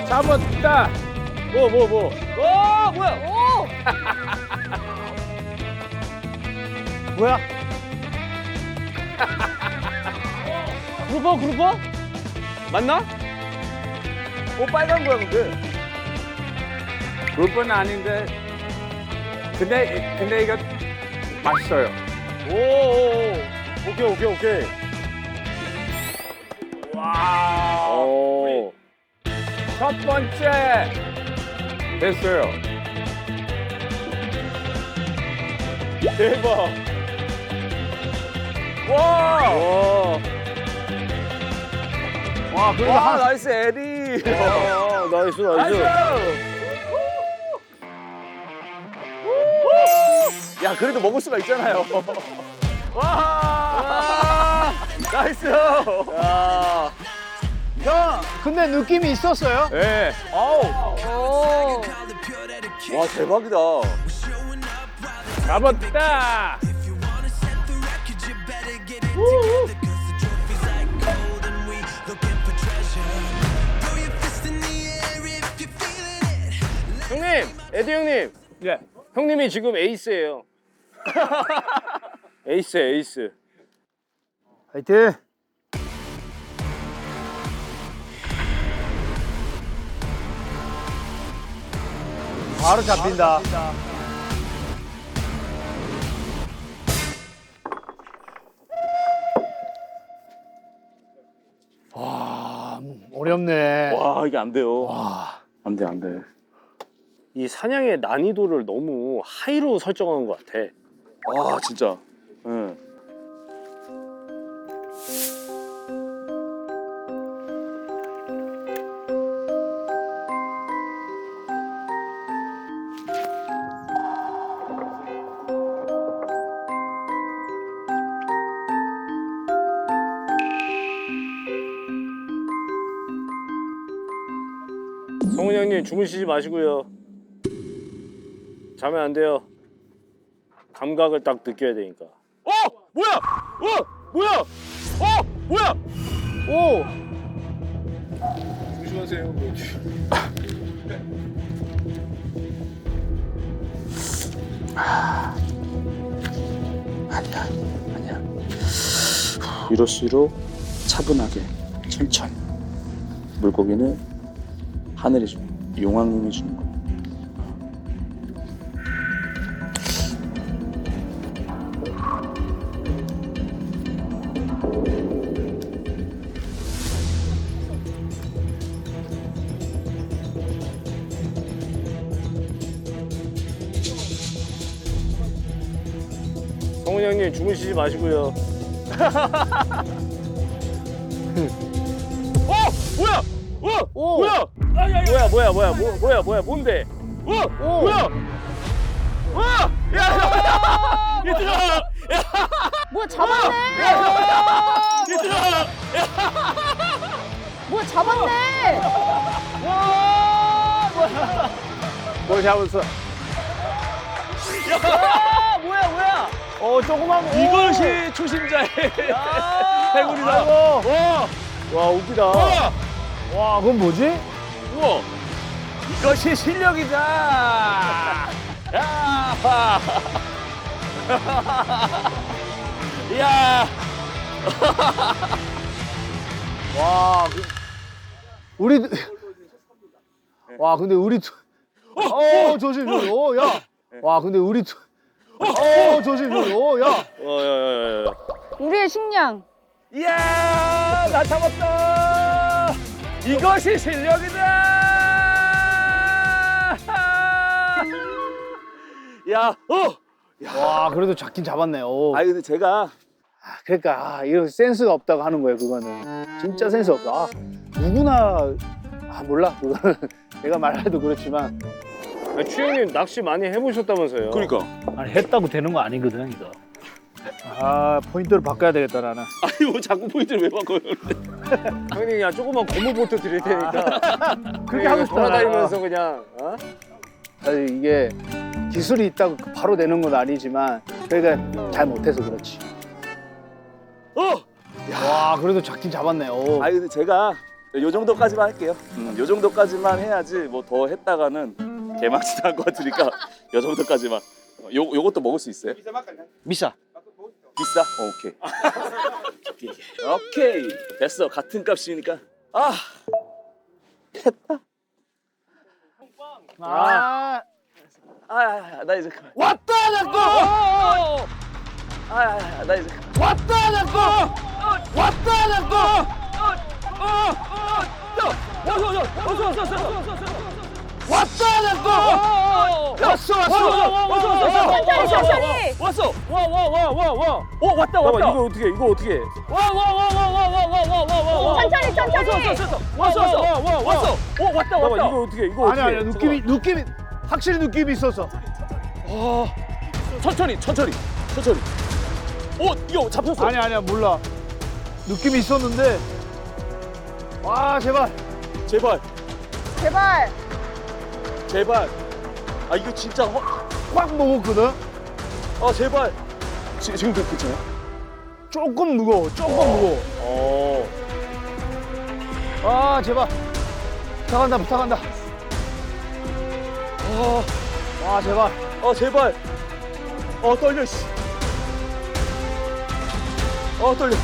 [SPEAKER 9] 잡았다.
[SPEAKER 2] 와, 뭐야?
[SPEAKER 3] 뭐야?
[SPEAKER 6] 그룹퍼? 맞나?
[SPEAKER 2] 빨간 거야, 근데.
[SPEAKER 9] 그룹은 아닌데. 근데 이거 맛있어요.
[SPEAKER 6] 오케이.
[SPEAKER 9] 와. 첫 번째 됐어요.
[SPEAKER 6] 대박.
[SPEAKER 2] 와, 그래도 나이스, 에디.
[SPEAKER 6] 나이스.
[SPEAKER 2] 야, 그래도 먹을 수가 있잖아요. 와, 나이스. 야.
[SPEAKER 3] 형, 근데 느낌이 있었어요?
[SPEAKER 2] 네. 아우. 와 대박이다.
[SPEAKER 9] 잡았다.
[SPEAKER 6] 형님, 에디 형님.
[SPEAKER 9] 예.
[SPEAKER 6] 형님이 지금 에이스예요. 에이스.
[SPEAKER 3] 화이팅! 바로 잡힌다. 와, 어렵네.
[SPEAKER 2] 와 이게 안 돼요.
[SPEAKER 3] 와.
[SPEAKER 2] 안 돼, 안 돼.
[SPEAKER 6] 이 사냥의 난이도를 너무 하이로 설정한 것 같아.
[SPEAKER 2] 와 진짜. 응.
[SPEAKER 6] 성훈이 형님 주무시지 마시고요. 자면 안 돼요. 감각을 딱 느껴야 되니까.
[SPEAKER 2] 뭐야? 뭐야? 뭐야?
[SPEAKER 3] 오!
[SPEAKER 9] 조심하세요.
[SPEAKER 1] 아니야. 위로 차분하게 천천히. 물고기는 하늘이 주는 거야. 용왕님이 주는 거야.
[SPEAKER 6] 성훈이 형님 주무시지 마시고요.
[SPEAKER 2] 뭐야?
[SPEAKER 3] 오!
[SPEAKER 2] 뭐야?
[SPEAKER 6] 뭐야, 뭔데?
[SPEAKER 2] 뭐야? 와! 야! 얘들아!
[SPEAKER 5] 뭐야 잡았네.
[SPEAKER 2] 얘들아!
[SPEAKER 5] 뭐야 잡았네.
[SPEAKER 3] 뭘 잡았어?
[SPEAKER 5] 뭐야.
[SPEAKER 3] 조그만 거.
[SPEAKER 2] 이것이 초심자의 해골이다.
[SPEAKER 3] 아이고.
[SPEAKER 2] 와!
[SPEAKER 3] 와, 웃기다.
[SPEAKER 2] 와!
[SPEAKER 3] 와, 그건 뭐지?
[SPEAKER 2] 우와! 이것이 실력이다. 야! 야!
[SPEAKER 3] 와, 우리 와, 근데 우리 조심. 야. 와, 근데 우리 조심. 야.
[SPEAKER 2] 야.
[SPEAKER 5] 우리의 식량.
[SPEAKER 2] 이야! 나 잡았다! 이것이 실력이다! 야!
[SPEAKER 3] 와, 그래도 잡긴 잡았네. 오.
[SPEAKER 2] 아니 근데 제가
[SPEAKER 3] 그러니까 이런 센스가 없다고 하는 거예요. 그거는 진짜 센스 없다. 누구나 몰라. 그거는 내가 말해도 그렇지만
[SPEAKER 6] 추영님 낚시 많이 해보셨다면서요?
[SPEAKER 2] 그러니까
[SPEAKER 3] 아니 했다고 되는 거 아니거든 이거. 포인트를 바꿔야 되겠다 나는.
[SPEAKER 2] 아니 뭐 자꾸 포인트를 왜 바꿔요?
[SPEAKER 6] 형님 그냥 조그만 고무보트 드릴 테니까
[SPEAKER 3] 그렇게 하고 싶다.
[SPEAKER 6] 돌아다니면서 그냥
[SPEAKER 3] 아니, 이게 기술이 있다고 바로 되는 건 아니지만 그러니까 잘 못해서 그렇지. 와, 그래도 잡긴 잡았네. 오.
[SPEAKER 2] 아니 근데 제가 요 정도까지만 할게요. 요 정도까지만 해야지 뭐 더 했다가는 개망신할 것 같으니까 요 정도까지만. 요것도 먹을 수 있어요?
[SPEAKER 3] 미사.
[SPEAKER 2] 비싸? 오케이. 오케이. 됐어. 같은 값이니까. 했다. 나 이제 그만.
[SPEAKER 3] 왔다 잡고.
[SPEAKER 2] 나 이제 그만.
[SPEAKER 3] 왔다 잡고. 왔다 잡고. 왔다 잡고. 왔어.
[SPEAKER 5] 천천히.
[SPEAKER 2] 왔어. 와. 왔다.
[SPEAKER 6] 이거 어떻게
[SPEAKER 5] 천천히.
[SPEAKER 2] 왔어. 왔다.
[SPEAKER 6] 이거 어떻게
[SPEAKER 3] 아니야. 느낌이 확실히 느낌이 있었어.
[SPEAKER 2] 천천히. 이거 잡혔어.
[SPEAKER 3] 아니야. 몰라. 느낌이 있었는데. 와, 제발.
[SPEAKER 6] 제발.
[SPEAKER 5] 제발.
[SPEAKER 6] 제발. 아 이거 진짜
[SPEAKER 3] 꽉 먹었거든.
[SPEAKER 6] 아 제발. 지금도 괜찮아?
[SPEAKER 3] 조금 무거워. 아, 제발. 부탁한다. 와, 제발.
[SPEAKER 6] 제발. 떨려 씨. 떨려.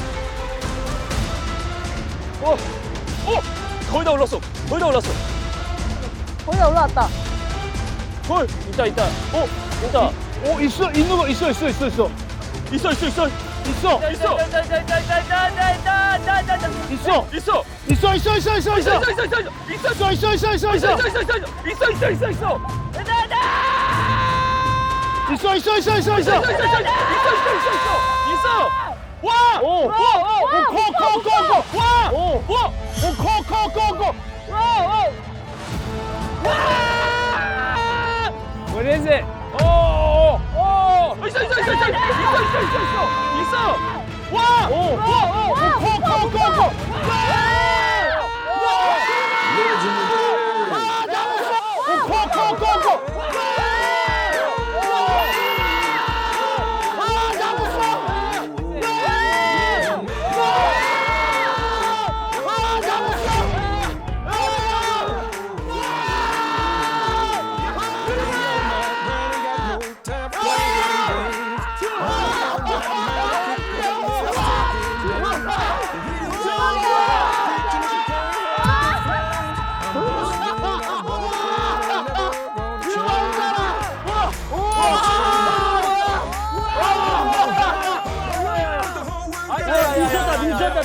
[SPEAKER 6] 거의 다 올랐어.
[SPEAKER 5] 거의 다 올라왔다.
[SPEAKER 6] 있다. 있다.
[SPEAKER 3] 있어. 있는 거 있어.
[SPEAKER 6] 있어.
[SPEAKER 3] 있어.
[SPEAKER 6] 와!
[SPEAKER 3] 오! 코!
[SPEAKER 6] What is it? 있어. 와!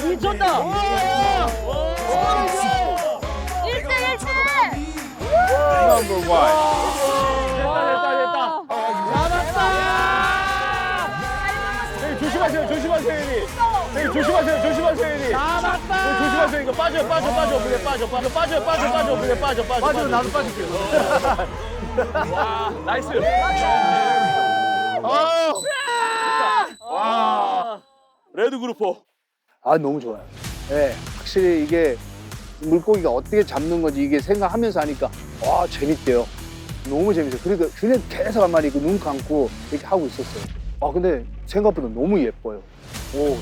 [SPEAKER 6] 미쳤다.
[SPEAKER 5] 1등.
[SPEAKER 9] Number one.
[SPEAKER 6] 됐다. 조심하세요, 조심하세요. 조심하세요. 이거 빠져. 그래, 빠져.
[SPEAKER 3] 빠지면 나도 빠질게요.
[SPEAKER 6] 와, 나이스. 와. 레드 그룹포.
[SPEAKER 3] 아, 너무 좋아요. 네, 확실히 이게 물고기가 어떻게 잡는 건지 이게 생각하면서 하니까 와, 재밌대요. 너무 재밌어요. 그러니까 그냥 계속 한 마리 눈 감고 이렇게 하고 있었어요. 근데 생각보다 너무 예뻐요.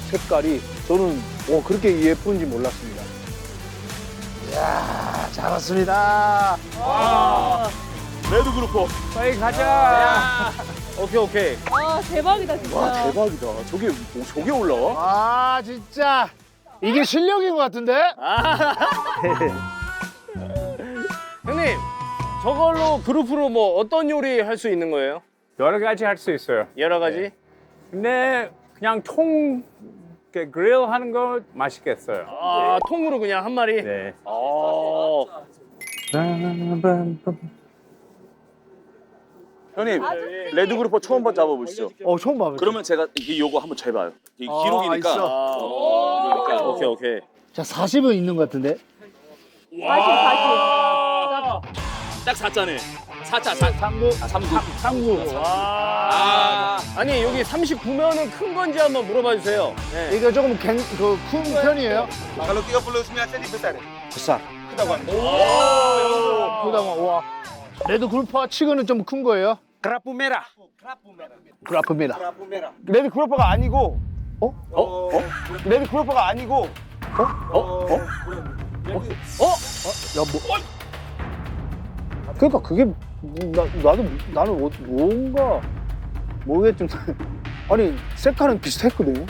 [SPEAKER 3] 색깔이 저는 그렇게 예쁜지 몰랐습니다. 이야, 잘 왔습니다.
[SPEAKER 6] 와. 레드 그룹포.
[SPEAKER 3] 빨리 가자.
[SPEAKER 6] 오케이.
[SPEAKER 5] 대박이다 진짜.
[SPEAKER 6] 와, 대박이다. 저게 올라와?
[SPEAKER 3] 진짜 이게 실력인 것 같은데?
[SPEAKER 6] 형님, 저걸로 그룹으로 뭐 어떤 요리 할 수 있는 거예요?
[SPEAKER 9] 여러 가지 할 수 있어요.
[SPEAKER 6] 여러 가지?
[SPEAKER 9] 근데 그냥 통 이렇게 그릴 하는 거 맛있겠어요.
[SPEAKER 6] 통으로 그냥 한 마리?
[SPEAKER 9] 네.
[SPEAKER 1] 형님, 레드 그룹포 처음 잡아보시죠.
[SPEAKER 3] 처음 봐요.
[SPEAKER 1] 그러면 제가 요거 한번 재봐요. 이게 기록이니까.
[SPEAKER 3] 있어.
[SPEAKER 1] 그러니까.
[SPEAKER 6] 오케이.
[SPEAKER 3] 자, 40은 있는 것 같은데?
[SPEAKER 5] 40.
[SPEAKER 1] 딱 4자네. 4자,
[SPEAKER 3] 39.
[SPEAKER 6] 아니 여기 39면은 큰 건지 한번 물어봐 주세요. 네.
[SPEAKER 3] 이거 조금 큰 편이에요?
[SPEAKER 11] Kalau 39 cm besar.
[SPEAKER 3] 비싸.
[SPEAKER 11] Ketahuan.
[SPEAKER 3] 그다음 와. 레드 그룹파 치고는 좀 큰 거예요?
[SPEAKER 11] Kerapu merah.
[SPEAKER 3] 그라프입니다.
[SPEAKER 11] 레드 그룹퍼가 아니고. 레드 그룹퍼가 아니고.
[SPEAKER 3] 야, 그러니까 그게 나는 뭔가 모르겠지만 아니 색깔은 비슷했거든요.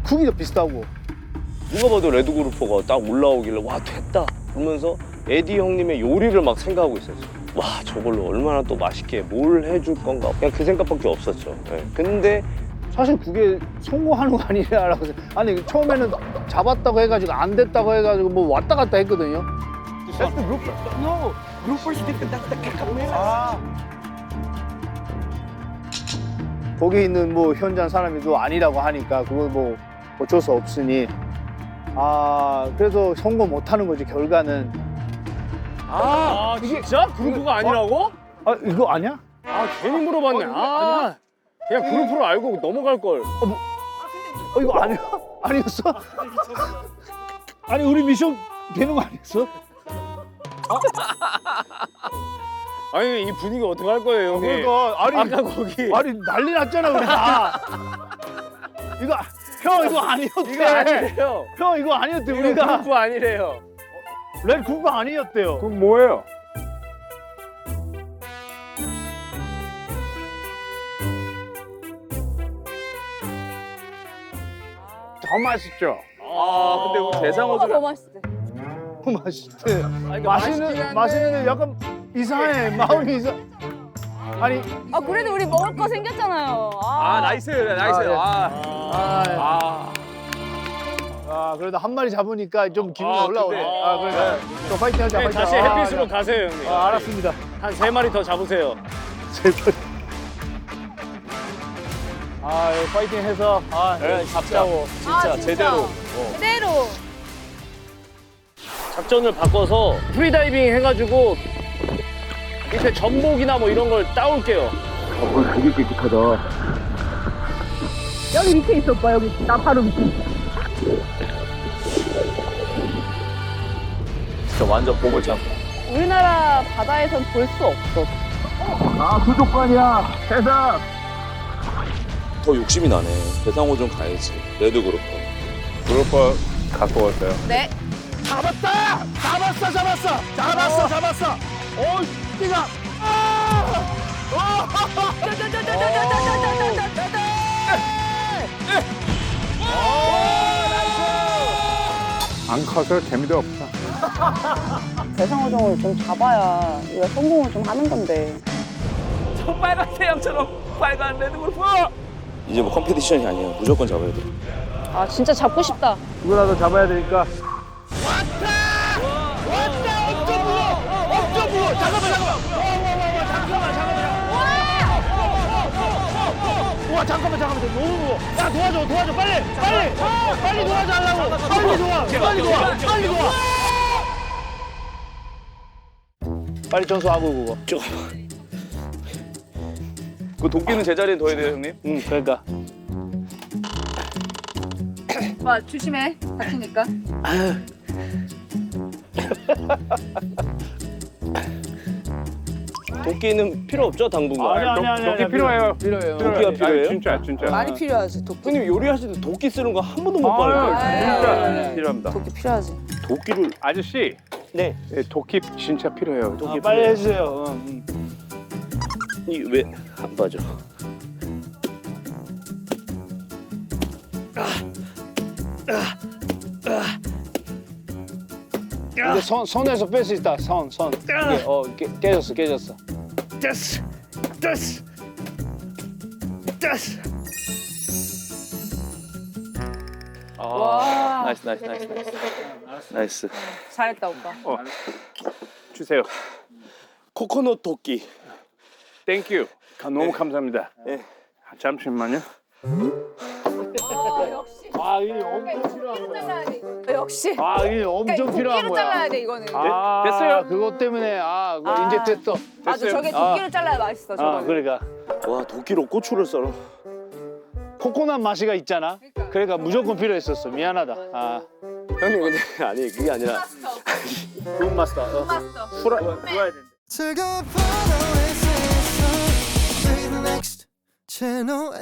[SPEAKER 3] 크기도 비슷하고.
[SPEAKER 6] 누가 봐도 레드 그룹퍼가 딱 올라오길래 와 됐다 그러면서 에디 형님의 요리를 막 생각하고 있었어요. 와 저걸로 얼마나 또 맛있게 뭘 해줄 건가 그냥 그 생각밖에 없었죠. 네. 근데
[SPEAKER 3] 사실 그게 성공하는 거 아니냐라고 아니 처음에는 잡았다고 해가지고 안 됐다고 해가지고 뭐 왔다 갔다 했거든요.
[SPEAKER 11] That's the grouper. No, groupers different. That's the kakak merah.
[SPEAKER 3] 거기 있는 뭐 현장 사람이 또 아니라고 하니까 그걸 뭐 어쩔 수 없으니 그래서 성공 못하는 거지 결과는.
[SPEAKER 6] 이게 진짜 그룹퍼가 아니라고?
[SPEAKER 3] 이거 아니야?
[SPEAKER 6] 괜히 물어봤네. 그냥 그룹으로 알고 넘어갈 걸.
[SPEAKER 3] 이거 아니야? 아니었어? 아니 우리 미션 되는 거 아니었어?
[SPEAKER 6] 아니 이 분위기 어떻게 할 거예요, 형님?
[SPEAKER 3] 그러니까 아니
[SPEAKER 6] 아까 거기
[SPEAKER 3] 아니 난리 났잖아 우리 다. 이거 형 이거 아니었대.
[SPEAKER 6] 이거 아니래요.
[SPEAKER 3] 형 이거 아니었대.
[SPEAKER 6] 이거
[SPEAKER 3] 우리가
[SPEAKER 6] 그룹 아니래요.
[SPEAKER 3] 렌 그룹 아니었대요.
[SPEAKER 9] 그럼 뭐예요? 더 맛있죠?
[SPEAKER 2] 아 근데 우리
[SPEAKER 5] 뭐가
[SPEAKER 2] 대상어들
[SPEAKER 5] 더 맛있대.
[SPEAKER 3] 맛있대.
[SPEAKER 6] 맛있긴
[SPEAKER 3] 맛있는데 약간 이상해. 마음이 이상. 아니
[SPEAKER 5] 아 그래도 우리 먹을 거 생겼잖아요.
[SPEAKER 2] 아 나이스 나이스.
[SPEAKER 3] 그래도 한 마리 잡으니까 좀 기분이
[SPEAKER 6] 아,
[SPEAKER 3] 올라오네.
[SPEAKER 6] 근데-
[SPEAKER 3] 그래. 또 파이팅 하자. 파이팅.
[SPEAKER 6] 다시 햇빛으로 가세요, 형님.
[SPEAKER 3] 알았습니다.
[SPEAKER 6] 한 3마리 더 잡으세요.
[SPEAKER 3] 이거 파이팅 해서
[SPEAKER 6] 잡자고. 진짜 제대로.
[SPEAKER 5] 제대로.
[SPEAKER 6] 작전을 바꿔서 프리다이빙 해가지고 밑에 전복이나 뭐 이런 걸 따올게요.
[SPEAKER 1] 물 되게 깨끗하다.
[SPEAKER 5] 여기 밑에 있어 오빠 여기 나 바로 밑에.
[SPEAKER 2] 진짜 완전 보물창.
[SPEAKER 5] 우리나라 바다에선 볼 수 없어.
[SPEAKER 2] 더 욕심이 나네. 대상어 좀 가야지. 레드 그룹.
[SPEAKER 9] 그럴 거 갖고 왔어요.
[SPEAKER 5] 네.
[SPEAKER 3] 잡았다! 잡았어! 오, 뛰가!
[SPEAKER 9] 안 커서 재미도 없어.
[SPEAKER 5] 대상어종을 좀 잡아야 우리가 성공을 좀 하는 건데.
[SPEAKER 2] 저 빨간 태양처럼 빨간 레드 그룹. 이제 뭐 컴피티션이 아니야. 무조건 잡아야 돼.
[SPEAKER 5] 아 진짜 잡고 싶다.
[SPEAKER 3] 누구라도 잡아야 되니까. 잠깐만 너무 무거워. 야 도와줘 빨리 도와줘 하려고. 빨리 도와. 빨리 전수하고 그거.
[SPEAKER 2] 그 도끼는 제자리에 둬야 돼요, 형님?
[SPEAKER 3] 응 그러니까.
[SPEAKER 5] 오빠 조심해 다치니까.
[SPEAKER 6] 도끼는 필요 없죠, 당분간.
[SPEAKER 3] 아니.
[SPEAKER 9] 도끼 필요해요.
[SPEAKER 5] 필요해요.
[SPEAKER 6] 도끼가 필요해요?
[SPEAKER 9] 진짜.
[SPEAKER 5] 많이 필요하지 도끼.
[SPEAKER 6] 형님 요리하실 때 도끼 쓰는 거 한 번도 못 봤어요.
[SPEAKER 9] 진짜 필요합니다.
[SPEAKER 5] 도끼 필요하지.
[SPEAKER 6] 도끼를
[SPEAKER 9] 아저씨,
[SPEAKER 6] 네.
[SPEAKER 9] 도끼 진짜 필요해요.
[SPEAKER 6] 도끼
[SPEAKER 3] 빨리
[SPEAKER 6] 필요해요.
[SPEAKER 3] 해주세요.
[SPEAKER 6] 이 왜 안 빠져?
[SPEAKER 3] 근데 손에서 뺄 수 있다. 손. 이게 깨졌어.
[SPEAKER 6] 됐어.
[SPEAKER 5] 와
[SPEAKER 2] 나이스.
[SPEAKER 5] 잘했다 오빠.
[SPEAKER 9] 주세요.
[SPEAKER 6] 코코넛 도끼.
[SPEAKER 9] 땡큐. 너무 감사합니다.
[SPEAKER 6] 네.
[SPEAKER 9] 잠시만요.
[SPEAKER 5] 역시.
[SPEAKER 3] 이게 엄청 필요한 거야.
[SPEAKER 5] 역시.
[SPEAKER 3] 이게 엄청 필요한 거야.
[SPEAKER 5] 잘라야 돼 이거는.
[SPEAKER 3] 됐어요. 그것 때문에 그거 이제 됐어.
[SPEAKER 5] 맞아 저게 도끼로 잘라야 맛있어 저거는.
[SPEAKER 3] 그러니까
[SPEAKER 6] 와 도끼로 고추를 썰어.
[SPEAKER 3] 코코넛 맛이가 있잖아. 그러니까 무조건 필요했었어. 미안하다.
[SPEAKER 6] 형님 근데 아니 그게 아니라
[SPEAKER 3] 굿 마스터. 풀어야 돼.
[SPEAKER 11] 즐거운 파도에 서 Play the next channel